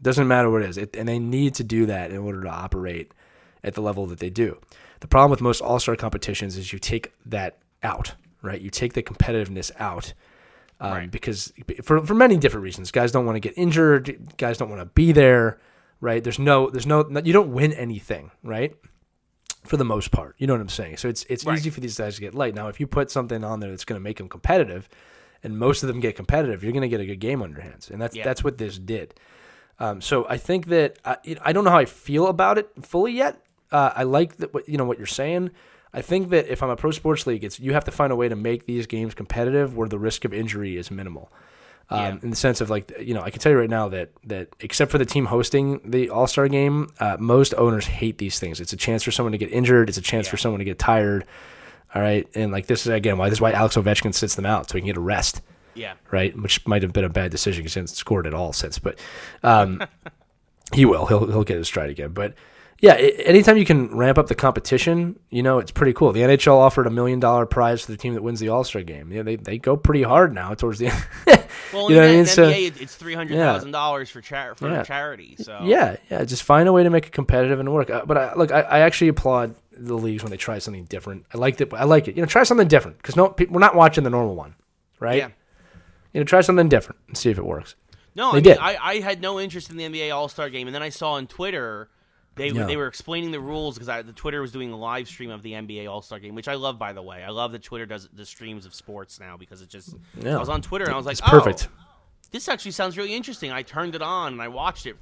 Doesn't matter what it is. And they need to do that in order to operate at the level that they do. The problem with most all-star competitions is you take that out, right? You take the competitiveness out. Right. Because for many different reasons, guys don't want to get injured, guys don't want to be there, right? There's no, you don't win anything, right? For the most part, you know what I'm saying? So it's right. easy for these guys to get light. Now, if you put something on there that's going to make them competitive, and most of them get competitive, you're going to get a good game on your hands, and that's what this did. So I think that I don't know how I feel about it fully yet. I like that what you're saying. I think that if I'm a pro sports league, you have to find a way to make these games competitive where the risk of injury is minimal. In the sense of I can tell you right now that except for the team hosting the All-Star game, most owners hate these things. It's a chance for someone to get injured. It's a chance for someone to get tired. All right. And this is why Alex Ovechkin sits them out so he can get a rest. Yeah. Right. Which might have been a bad decision because he hasn't scored at all since, but he will. He'll get his stride again. But yeah, anytime you can ramp up the competition, it's pretty cool. The NHL offered $1 million prize for the team that wins the All-Star game. Yeah, they go pretty hard now towards the end. Well, in the NBA, it's $300,000 for charity. So yeah, just find a way to make it competitive and work. But I actually applaud the leagues when they try something different. I like it. Try something different because we're not watching the normal one, right? Yeah. Try something different and see if it works. No, I had no interest in the NBA All-Star game, and then I saw on Twitter. They were explaining the rules because the Twitter was doing a live stream of the NBA All-Star Game, which I love, by the way. I love that Twitter does the streams of sports now because it just I was on Twitter and I was like, perfect. This actually sounds really interesting. I turned it on and I watched the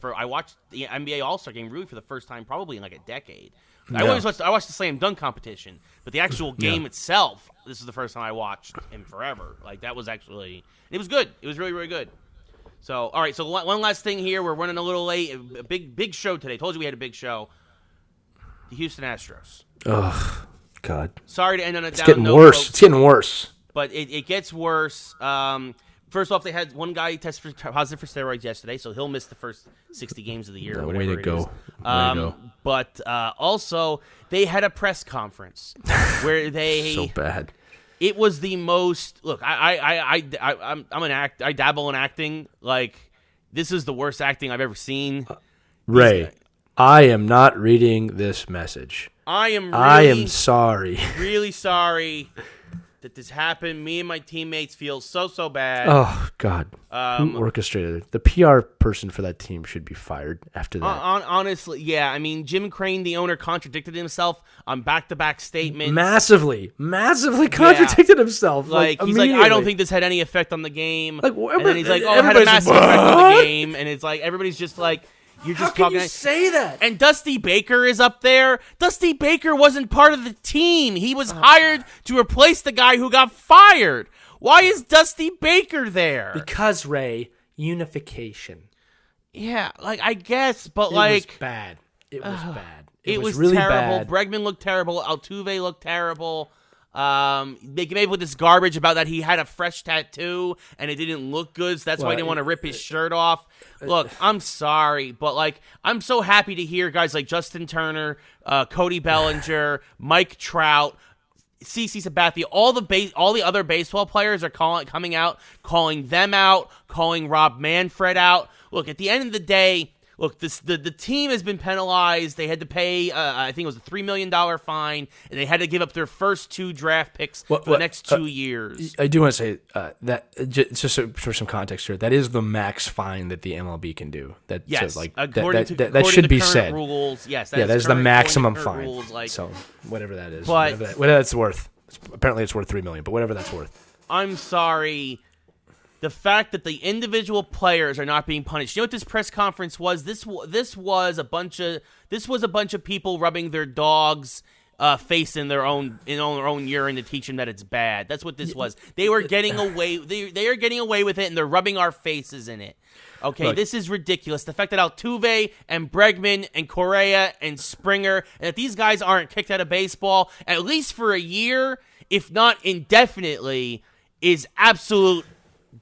NBA All-Star Game really for the first time probably in like a decade. I watched the slam dunk competition, but the actual game itself, this is the first time I watched in forever. Like that was it was good. It was really, really good. So, all right, so one last thing here. We're running a little late. A big show today. Told you we had a big show. The Houston Astros. Oh, God. Sorry to end on a down note. It's getting worse. Folks, it's getting worse. But it gets worse. First off, they had one guy test positive for steroids yesterday, so he'll miss the first 60 games of the year. Way to go. But also, they had a press conference where they... So bad. It was the most. Look, I'm an act. I dabble in acting. Like this is the worst acting I've ever seen. Ray, I am not reading this message. I am sorry. Really sorry that this happened. Me and my teammates feel so bad. Oh God. Who orchestrated it? The PR person for that team should be fired after that. Honestly, yeah. I mean, Jim Crane, the owner, contradicted himself on back-to-back statements. Massively contradicted himself. He's like, I don't think this had any effect on the game. And then he's like, it had a massive effect on the game. And it's like everybody's just like. You're just How can you say that? And Dusty Baker is up there. Dusty Baker wasn't part of the team. He was hired to replace the guy who got fired. Why is Dusty Baker there? Because, Ray, unification. Yeah, I guess, but it was bad. It was bad. It was really terrible. bad. Bregman looked terrible. Altuve looked terrible. They came up with this garbage about that he had a fresh tattoo and it didn't look good, so that's why he didn't want to rip his shirt off. Look, I'm sorry, but I'm so happy to hear guys like Justin Turner, Cody Bellinger, Mike Trout, CC Sabathia, all the other baseball players are coming out, calling them out, calling Rob Manfred out. Look, at the end of the day, look, the team has been penalized. They had to pay, I think it was a $3 million fine, and they had to give up their first 2 draft picks for the next 2 years. I do want to say that just for some context here, that is the max fine that the MLB can do. That should be said. Rules, yes, that is the maximum fine. Rules, so whatever that is, whatever that's worth. Apparently, it's worth $3 million, but whatever that's worth. I'm sorry. The fact that the individual players are not being punished. You know what this press conference was? This was a bunch of people rubbing their dogs' face in their own urine to teach them that it's bad. That's what this was. They were getting away. They are getting away with it, and they're rubbing our faces in it. Okay, Look, this is ridiculous. The fact that Altuve and Bregman and Correa and Springer, and that these guys aren't kicked out of baseball at least for a year, if not indefinitely, is absolute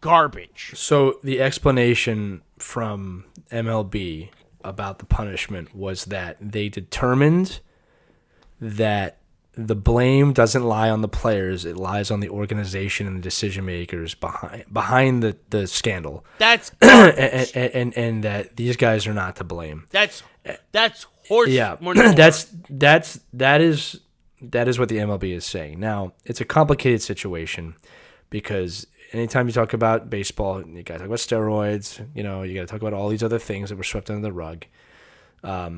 garbage. So the explanation from MLB about the punishment was that they determined that the blame doesn't lie on the players; it lies on the organization and the decision makers behind the scandal. That's and that these guys are not to blame. That's horse. Yeah, more than that is what the MLB is saying. Now it's a complicated situation because anytime you talk about baseball, you got to talk about steroids. You got to talk about all these other things that were swept under the rug. I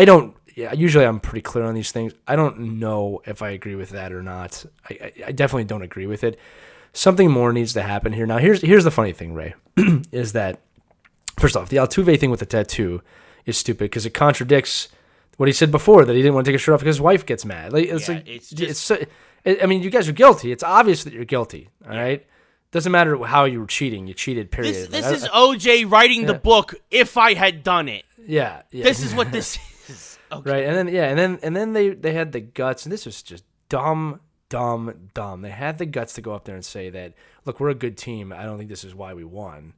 don't. Yeah, usually I'm pretty clear on these things. I don't know if I agree with that or not. I definitely don't agree with it. Something more needs to happen here. Now, here's the funny thing, Ray, is that, first off, the Altuve thing with the tattoo is stupid because it contradicts what he said before, that he didn't want to take a shirt off because his wife gets mad. I mean, you guys are guilty. It's obvious that you're guilty, all right? Doesn't matter how you were cheating. You cheated, period. This is OJ writing the book, If I Had Done It. Yeah. This is what this is. Okay. Right, and then they had the guts, and this was just dumb. They had the guts to go up there and say that, look, we're a good team. I don't think this is why we won.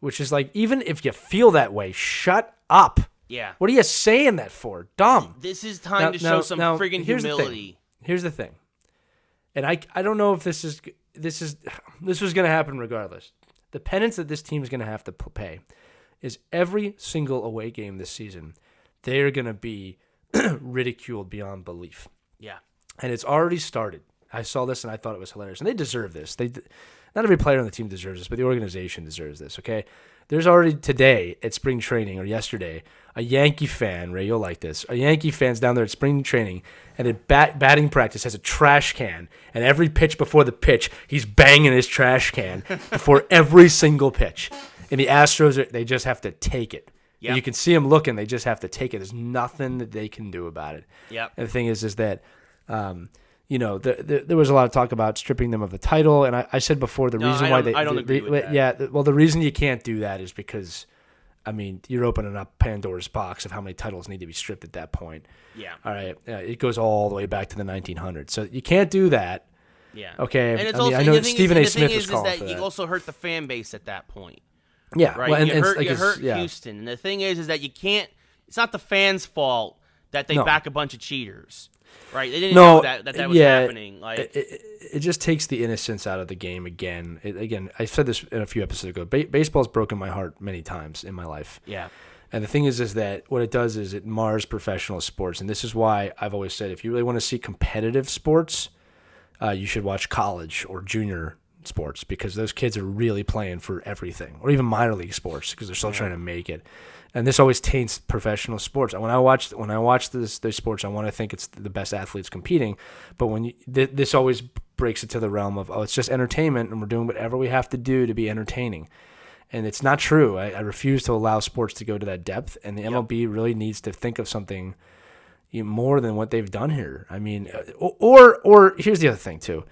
Which is like, even if you feel that way, shut up. Yeah. What are you saying that for? Dumb. This is time to show some friggin' humility. Here's the thing. And I don't know if this was going to happen regardless. The penance that this team is going to have to pay is every single away game this season, they're going to be ridiculed beyond belief. Yeah. And it's already started. I saw this and I thought it was hilarious. And they deserve this. Not every player on the team deserves this, but the organization deserves this, okay? There's already today at spring training, or yesterday, a Yankee fan, Ray, you'll like this. A Yankee fan's down there at spring training, and at batting practice has a trash can, and every pitch before the pitch, he's banging his trash can before every single pitch. And the Astros, they just have to take it. Yep. You can see them looking. They just have to take it. There's nothing that they can do about it. Yep. And the thing is that, there was a lot of talk about stripping them of the title. And I said before the reason why I don't agree with that. Yeah, the reason you can't do that is because, I mean, you're opening up Pandora's box of how many titles need to be stripped at that point. Yeah. All right. It goes all the way back to the 1900s. So you can't do that. Yeah. Okay. And it's I know Stephen A. Smith was is calling that for that. You also hurt the fan base at that point. Yeah, right. Well, you hurt Houston, and the thing is that you can't. It's not the fans' fault that they back a bunch of cheaters, right? They didn't know that was happening. Like it just takes the innocence out of the game again. I said this in a few episodes ago. Baseball's broken my heart many times in my life. Yeah. And the thing is that what it does is it mars professional sports, and this is why I've always said if you really want to see competitive sports, you should watch college or junior sports, because those kids are really playing for everything, or even minor league sports because they're still trying to make it. And this always taints professional sports. When I watch those sports, I want to think it's the best athletes competing, but when this always breaks it to the realm of, it's just entertainment and we're doing whatever we have to do to be entertaining. And it's not true. I refuse to allow sports to go to that depth, and the MLB really needs to think of something more than what they've done here. I mean, or here's the other thing too.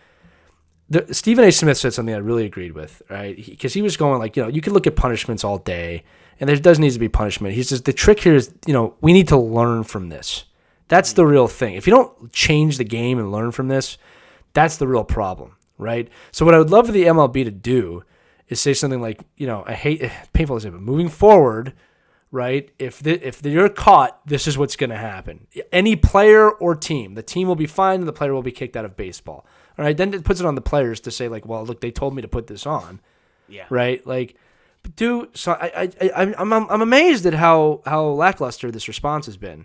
Stephen A. Smith said something I really agreed with, right? Because he was going like, you can look at punishments all day, and there does need to be punishment. He says the trick here is, we need to learn from this. That's the real thing. If you don't change the game and learn from this, that's the real problem, right? So what I would love for the MLB to do is say something like, I hate, painful to say, but moving forward, right? If you're caught, this is what's going to happen. Any player or team, the team will be fined and the player will be kicked out of baseball. All right, then it puts it on the players to say like, well, look, they told me to put this on. Yeah. Right. Like, so I'm amazed at how lackluster this response has been.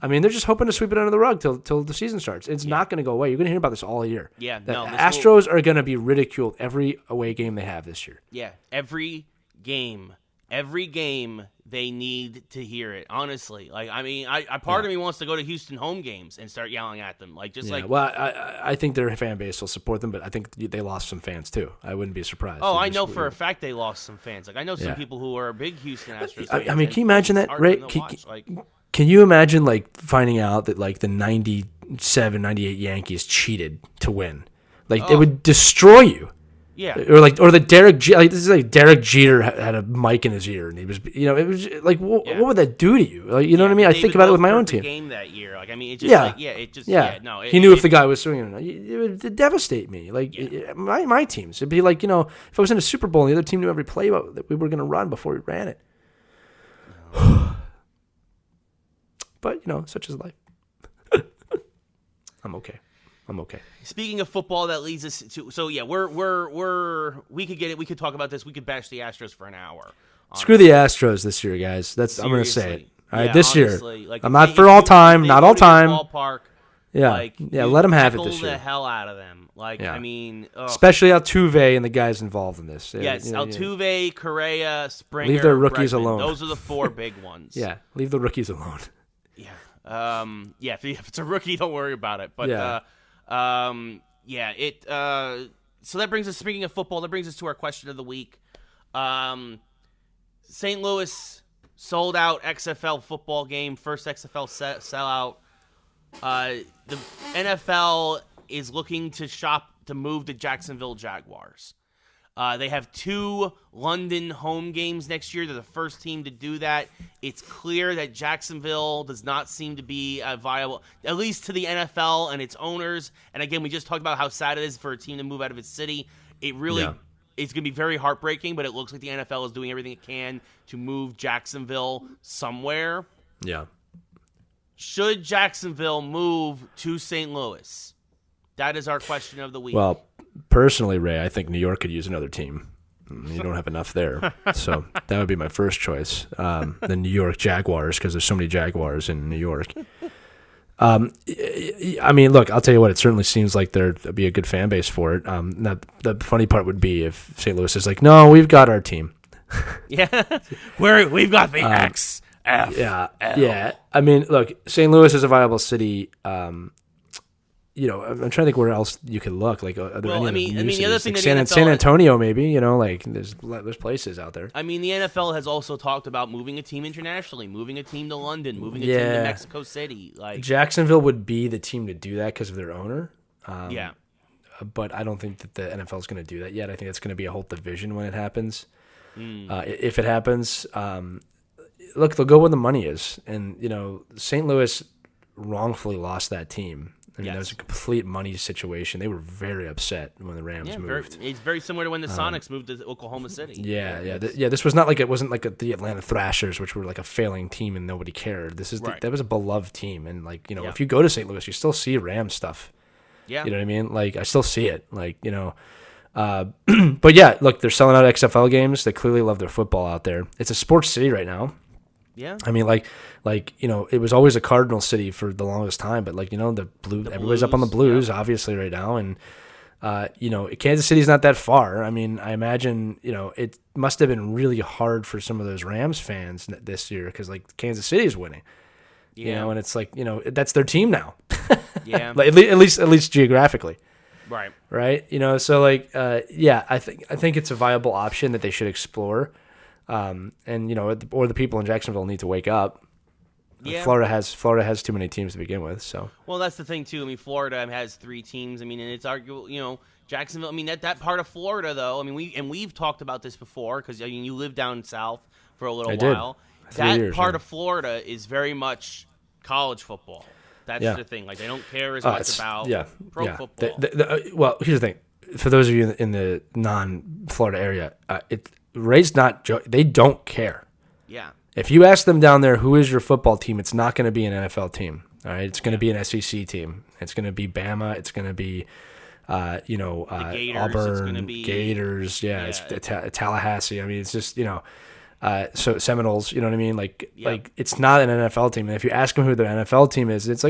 I mean, they're just hoping to sweep it under the rug till the season starts. It's not going to go away. You're going to hear about this all year. Yeah. The Astros are going to be ridiculed every away game they have this year. Yeah. Every game they need to hear it. Honestly, like, I mean, part of me wants to go to Houston home games and start yelling at them, Well, I think their fan base will support them, but I think they lost some fans too. I wouldn't be surprised. Oh, I know for a fact they lost some fans. Like, I know some people who are big Houston Astros fans. I mean, can you imagine that, Ray? can you imagine like finding out that like the 97, 98 Yankees cheated to win? Like it would destroy you. Yeah. Or the Derek like this is like Derek Jeter had a mic in his ear and he was it was like what would that do to you? Like, you know what I mean? I think about it with my own team. Game that year, like I mean, it just he knew if the guy was swinging or not. It would devastate me. Like my teams, it'd be like if I was in a Super Bowl and the other team knew every play that we were going to run before we ran it. But such is life. I'm okay. Speaking of football, that leads us to we could get it. We could talk about this. We could bash the Astros for an hour. Honestly. Screw the Astros this year, guys. I'm going to say it. All right, this year. Like, I'm not for all time. Not all time. Ballpark, let them have it this year. The hell out of them. I mean, especially Altuve and the guys involved in this. Yes, Altuve, Correa, Springer. Leave their rookies Bregman. alone. Those are the four big ones. Yeah, leave the rookies alone. Yeah. If it's a rookie, don't worry about it. But so that brings us, speaking of football, that brings us to our question of the week. St. Louis sold out XFL football game, first XFL sellout. The NFL is looking to move the Jacksonville Jaguars. They have 2 London home games next year. They're the first team to do that. It's clear that Jacksonville does not seem to be viable, at least to the NFL and its owners. And again, we just talked about how sad it is for a team to move out of its city. It really it's going to be very heartbreaking, but it looks like the NFL is doing everything it can to move Jacksonville somewhere. Yeah. Should Jacksonville move to St. Louis? That is our question of the week. Well, personally, Ray, I think New York could use another team. You don't have enough there. So that would be my first choice. The New York Jaguars, because there's so many Jaguars in New York. I mean, look, I'll tell you what, it certainly seems like there'd be a good fan base for it. The funny part would be if St. Louis is like, no, we've got our team. Yeah, we've got the X. F, yeah, L. yeah. I mean, look, St. Louis is a viable city. I'm trying to think where else you could look. Like, are there any the other thing, like that San Antonio, maybe. Like there's places out there. I mean, the NFL has also talked about moving a team internationally, moving a team to London, moving a team to Mexico City. Like Jacksonville would be the team to do that because of their owner. But I don't think that the NFL is going to do that yet. I think it's going to be a whole division when it happens. If it happens, look, they'll go where the money is, and St. Louis wrongfully lost that team. I mean, that was a complete money situation. They were very upset when the Rams moved. It's very similar to when the Sonics moved to Oklahoma City. This was not like, it wasn't like the Atlanta Thrashers, which were like a failing team and nobody cared. This is that was a beloved team, and if you go to St. Louis, you still see Rams stuff. Yeah, you know what I mean. Like I still see it. But yeah, look, they're selling out XFL games. They clearly love their football out there. It's a sports city right now. Yeah, I mean, it was always a Cardinal city for the longest time, but the Blue, everybody's up on the Blues, obviously right now, and Kansas City's not that far. I mean, I imagine it must have been really hard for some of those Rams fans this year because Kansas City's winning, and it's that's their team now, yeah, at least geographically, right, so I think it's a viable option that they should explore. Or the people in Jacksonville need to wake up. Yeah. Florida has too many teams to begin with. So well, that's the thing too. I mean, Florida has 3 teams. I mean, and it's arguable. Jacksonville. I mean, that part of Florida though. I mean, we've talked about this before because you lived down south for a little while. That part of Florida is very much college football. That's the thing. They don't care as much about pro football. Well, here's the thing. For those of you in the non-Florida area, Ray's not. They don't care. Yeah. If you ask them down there, who is your football team? It's not going to be an NFL team. All right. It's going to be an SEC team. It's going to be Bama. It's going to be, Gators, Auburn, Gators. Yeah. It's Tallahassee. I mean, it's just so Seminoles. You know what I mean? It's not an NFL team. And if you ask them who their NFL team is, it's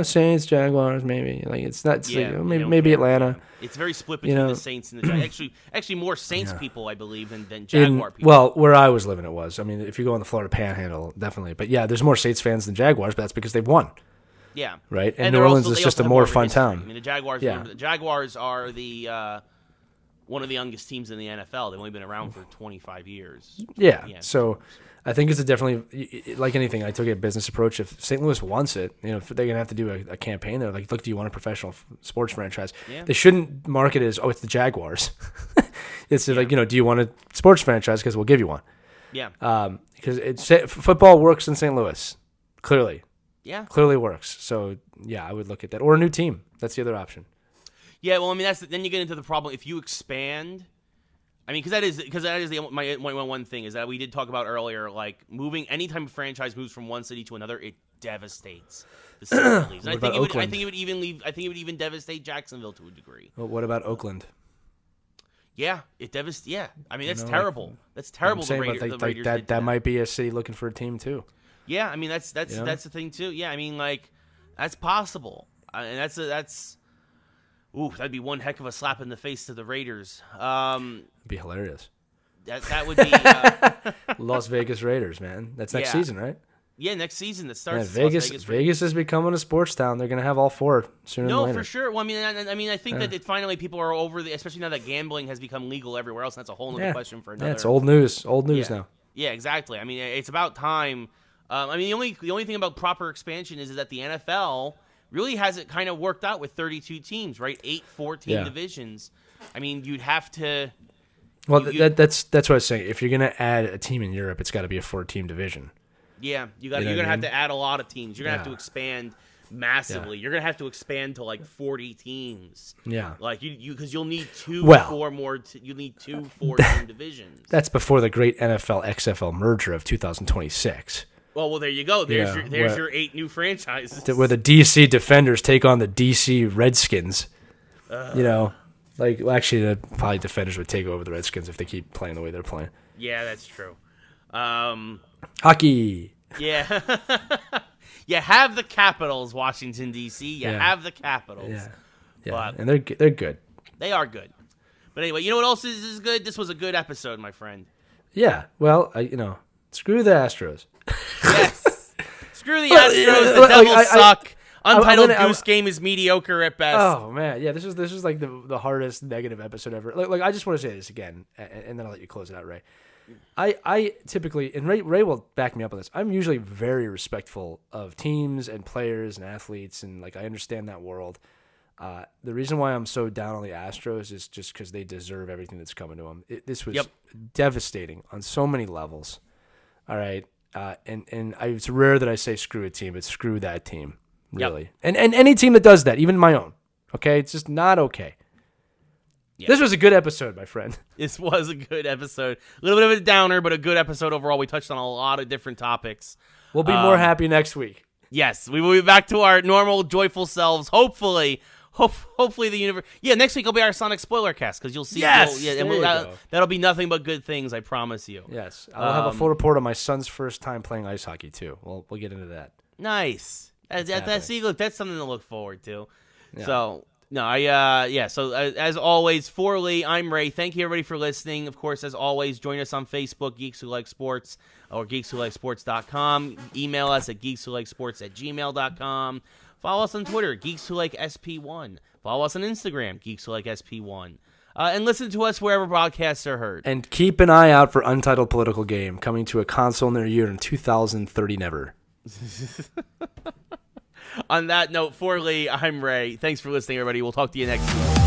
Saints, Jaguars, maybe. It's not. Maybe Atlanta. It's very split between the Saints and the Jaguars. Actually, more Saints people, I believe, than Jaguar people. Well, where I was living, it was. I mean, if you go in the Florida Panhandle, definitely. But yeah, there's more Saints fans than Jaguars, but that's because they've won. Yeah. Right? And New Orleans is just a more fun town. I mean, the Jaguars. Yeah. The Jaguars are the one of the youngest teams in the NFL. They've only been around for 25 years. Yeah. So I think it's definitely like anything. I took a business approach. If St. Louis wants it, if they're gonna have to do a campaign, they're like, look, do you want a professional sports franchise? Yeah. They shouldn't market it as, it's the Jaguars. It's like, do you want a sports franchise? Because we'll give you one. Yeah. Because football works in St. Louis, clearly. Yeah. Clearly works. So yeah, I would look at that, or a new team. That's the other option. Yeah. Well, I mean, then you get into the problem if you expand. I mean, because that is my one thing is that we did talk about earlier. Like moving, anytime a franchise moves from one city to another, it devastates the city that leaves. And I think it would even devastate Jacksonville to a degree. Well, what about Oakland? Yeah, it devastates. Yeah, I mean that's terrible. That's terrible. The Raiders that might be a city looking for a team too. Yeah, I mean that's the thing too. Yeah, I mean like that's possible, and that's. Ooh, that'd be one heck of a slap in the face to the Raiders. It'd be hilarious. That would be Las Vegas Raiders, man. That's next season, right? Yeah, next season that starts. Yeah, Vegas is becoming a sports town. They're gonna have all four sooner than later. No, for sure. Well, I mean, I think that finally people are over especially now that gambling has become legal everywhere else. And that's a whole other question for another. Yeah, it's old news. Old news now. Yeah, exactly. I mean, it's about time. I mean, the only thing about proper expansion is that the NFL really has it kind of worked out with 32 teams, right? 8 14 divisions. I mean, you'd have to. Well, that's what I was saying. If you're gonna add a team in Europe, it's got to be a 4-team division. Yeah, you're gonna have to add a lot of teams. You're gonna have to expand massively. You're gonna have to expand to like 40 teams. Yeah, like because you'll need you need 2 4-team divisions. That's before the great NFL XFL merger of 2026. Well, there you go. There's your 8 new franchises. Where the DC Defenders take on the DC Redskins. Actually, the probably Defenders would take over the Redskins if they keep playing the way they're playing. Yeah, that's true. Hockey. Yeah. You have the Capitals, Washington, D.C. You have the Capitals. Yeah. But and they're good. They are good. But anyway, you know what else is good? This was a good episode, my friend. Yeah. Well, screw the Astros. Yes. Screw the Astros. The Devils suck. Untitled Goose game is mediocre at best. Oh man, yeah. This is like the hardest negative episode ever. Like I just want to say this again, and then I'll let you close it out, Ray. I typically, and Ray will back me up on this, I'm usually very respectful of teams and players and athletes, and like I understand that world. The reason why I'm so down on the Astros is just because they deserve everything that's coming to them. This was devastating on so many levels. All right, it's rare that I say screw a team, but screw that team, really. Yep. And any team that does that, even my own, okay, it's just not okay. Yeah. This was a good episode, my friend. This was a good episode. A little bit of a downer, but a good episode overall. We touched on a lot of different topics. We'll be more happy next week. Yes, we will be back to our normal, joyful selves. Hopefully the universe. Yeah, next week will be our Sonic spoiler cast because you'll see. Yes, that'll be nothing but good things. I promise you. Yes, I'll have a full report on my son's first time playing ice hockey too. We'll get into that. Nice. That's something to look forward to. Yeah. So. No, So as always, for Lee, I'm Ray. Thank you everybody for listening. Of course, as always, join us on Facebook, Geeks Who Like Sports, or geekswhoLikeSports.com. Email us at geekswhoLikeSports@gmail.com. Follow us on Twitter, Geeks Who Like SP1. Follow us on Instagram, Geeks Who Like SP1. And listen to us wherever broadcasts are heard. And keep an eye out for Untitled Political Game coming to a console near you in 2030 never. On that note, for Lee, I'm Ray. Thanks for listening, everybody. We'll talk to you next week.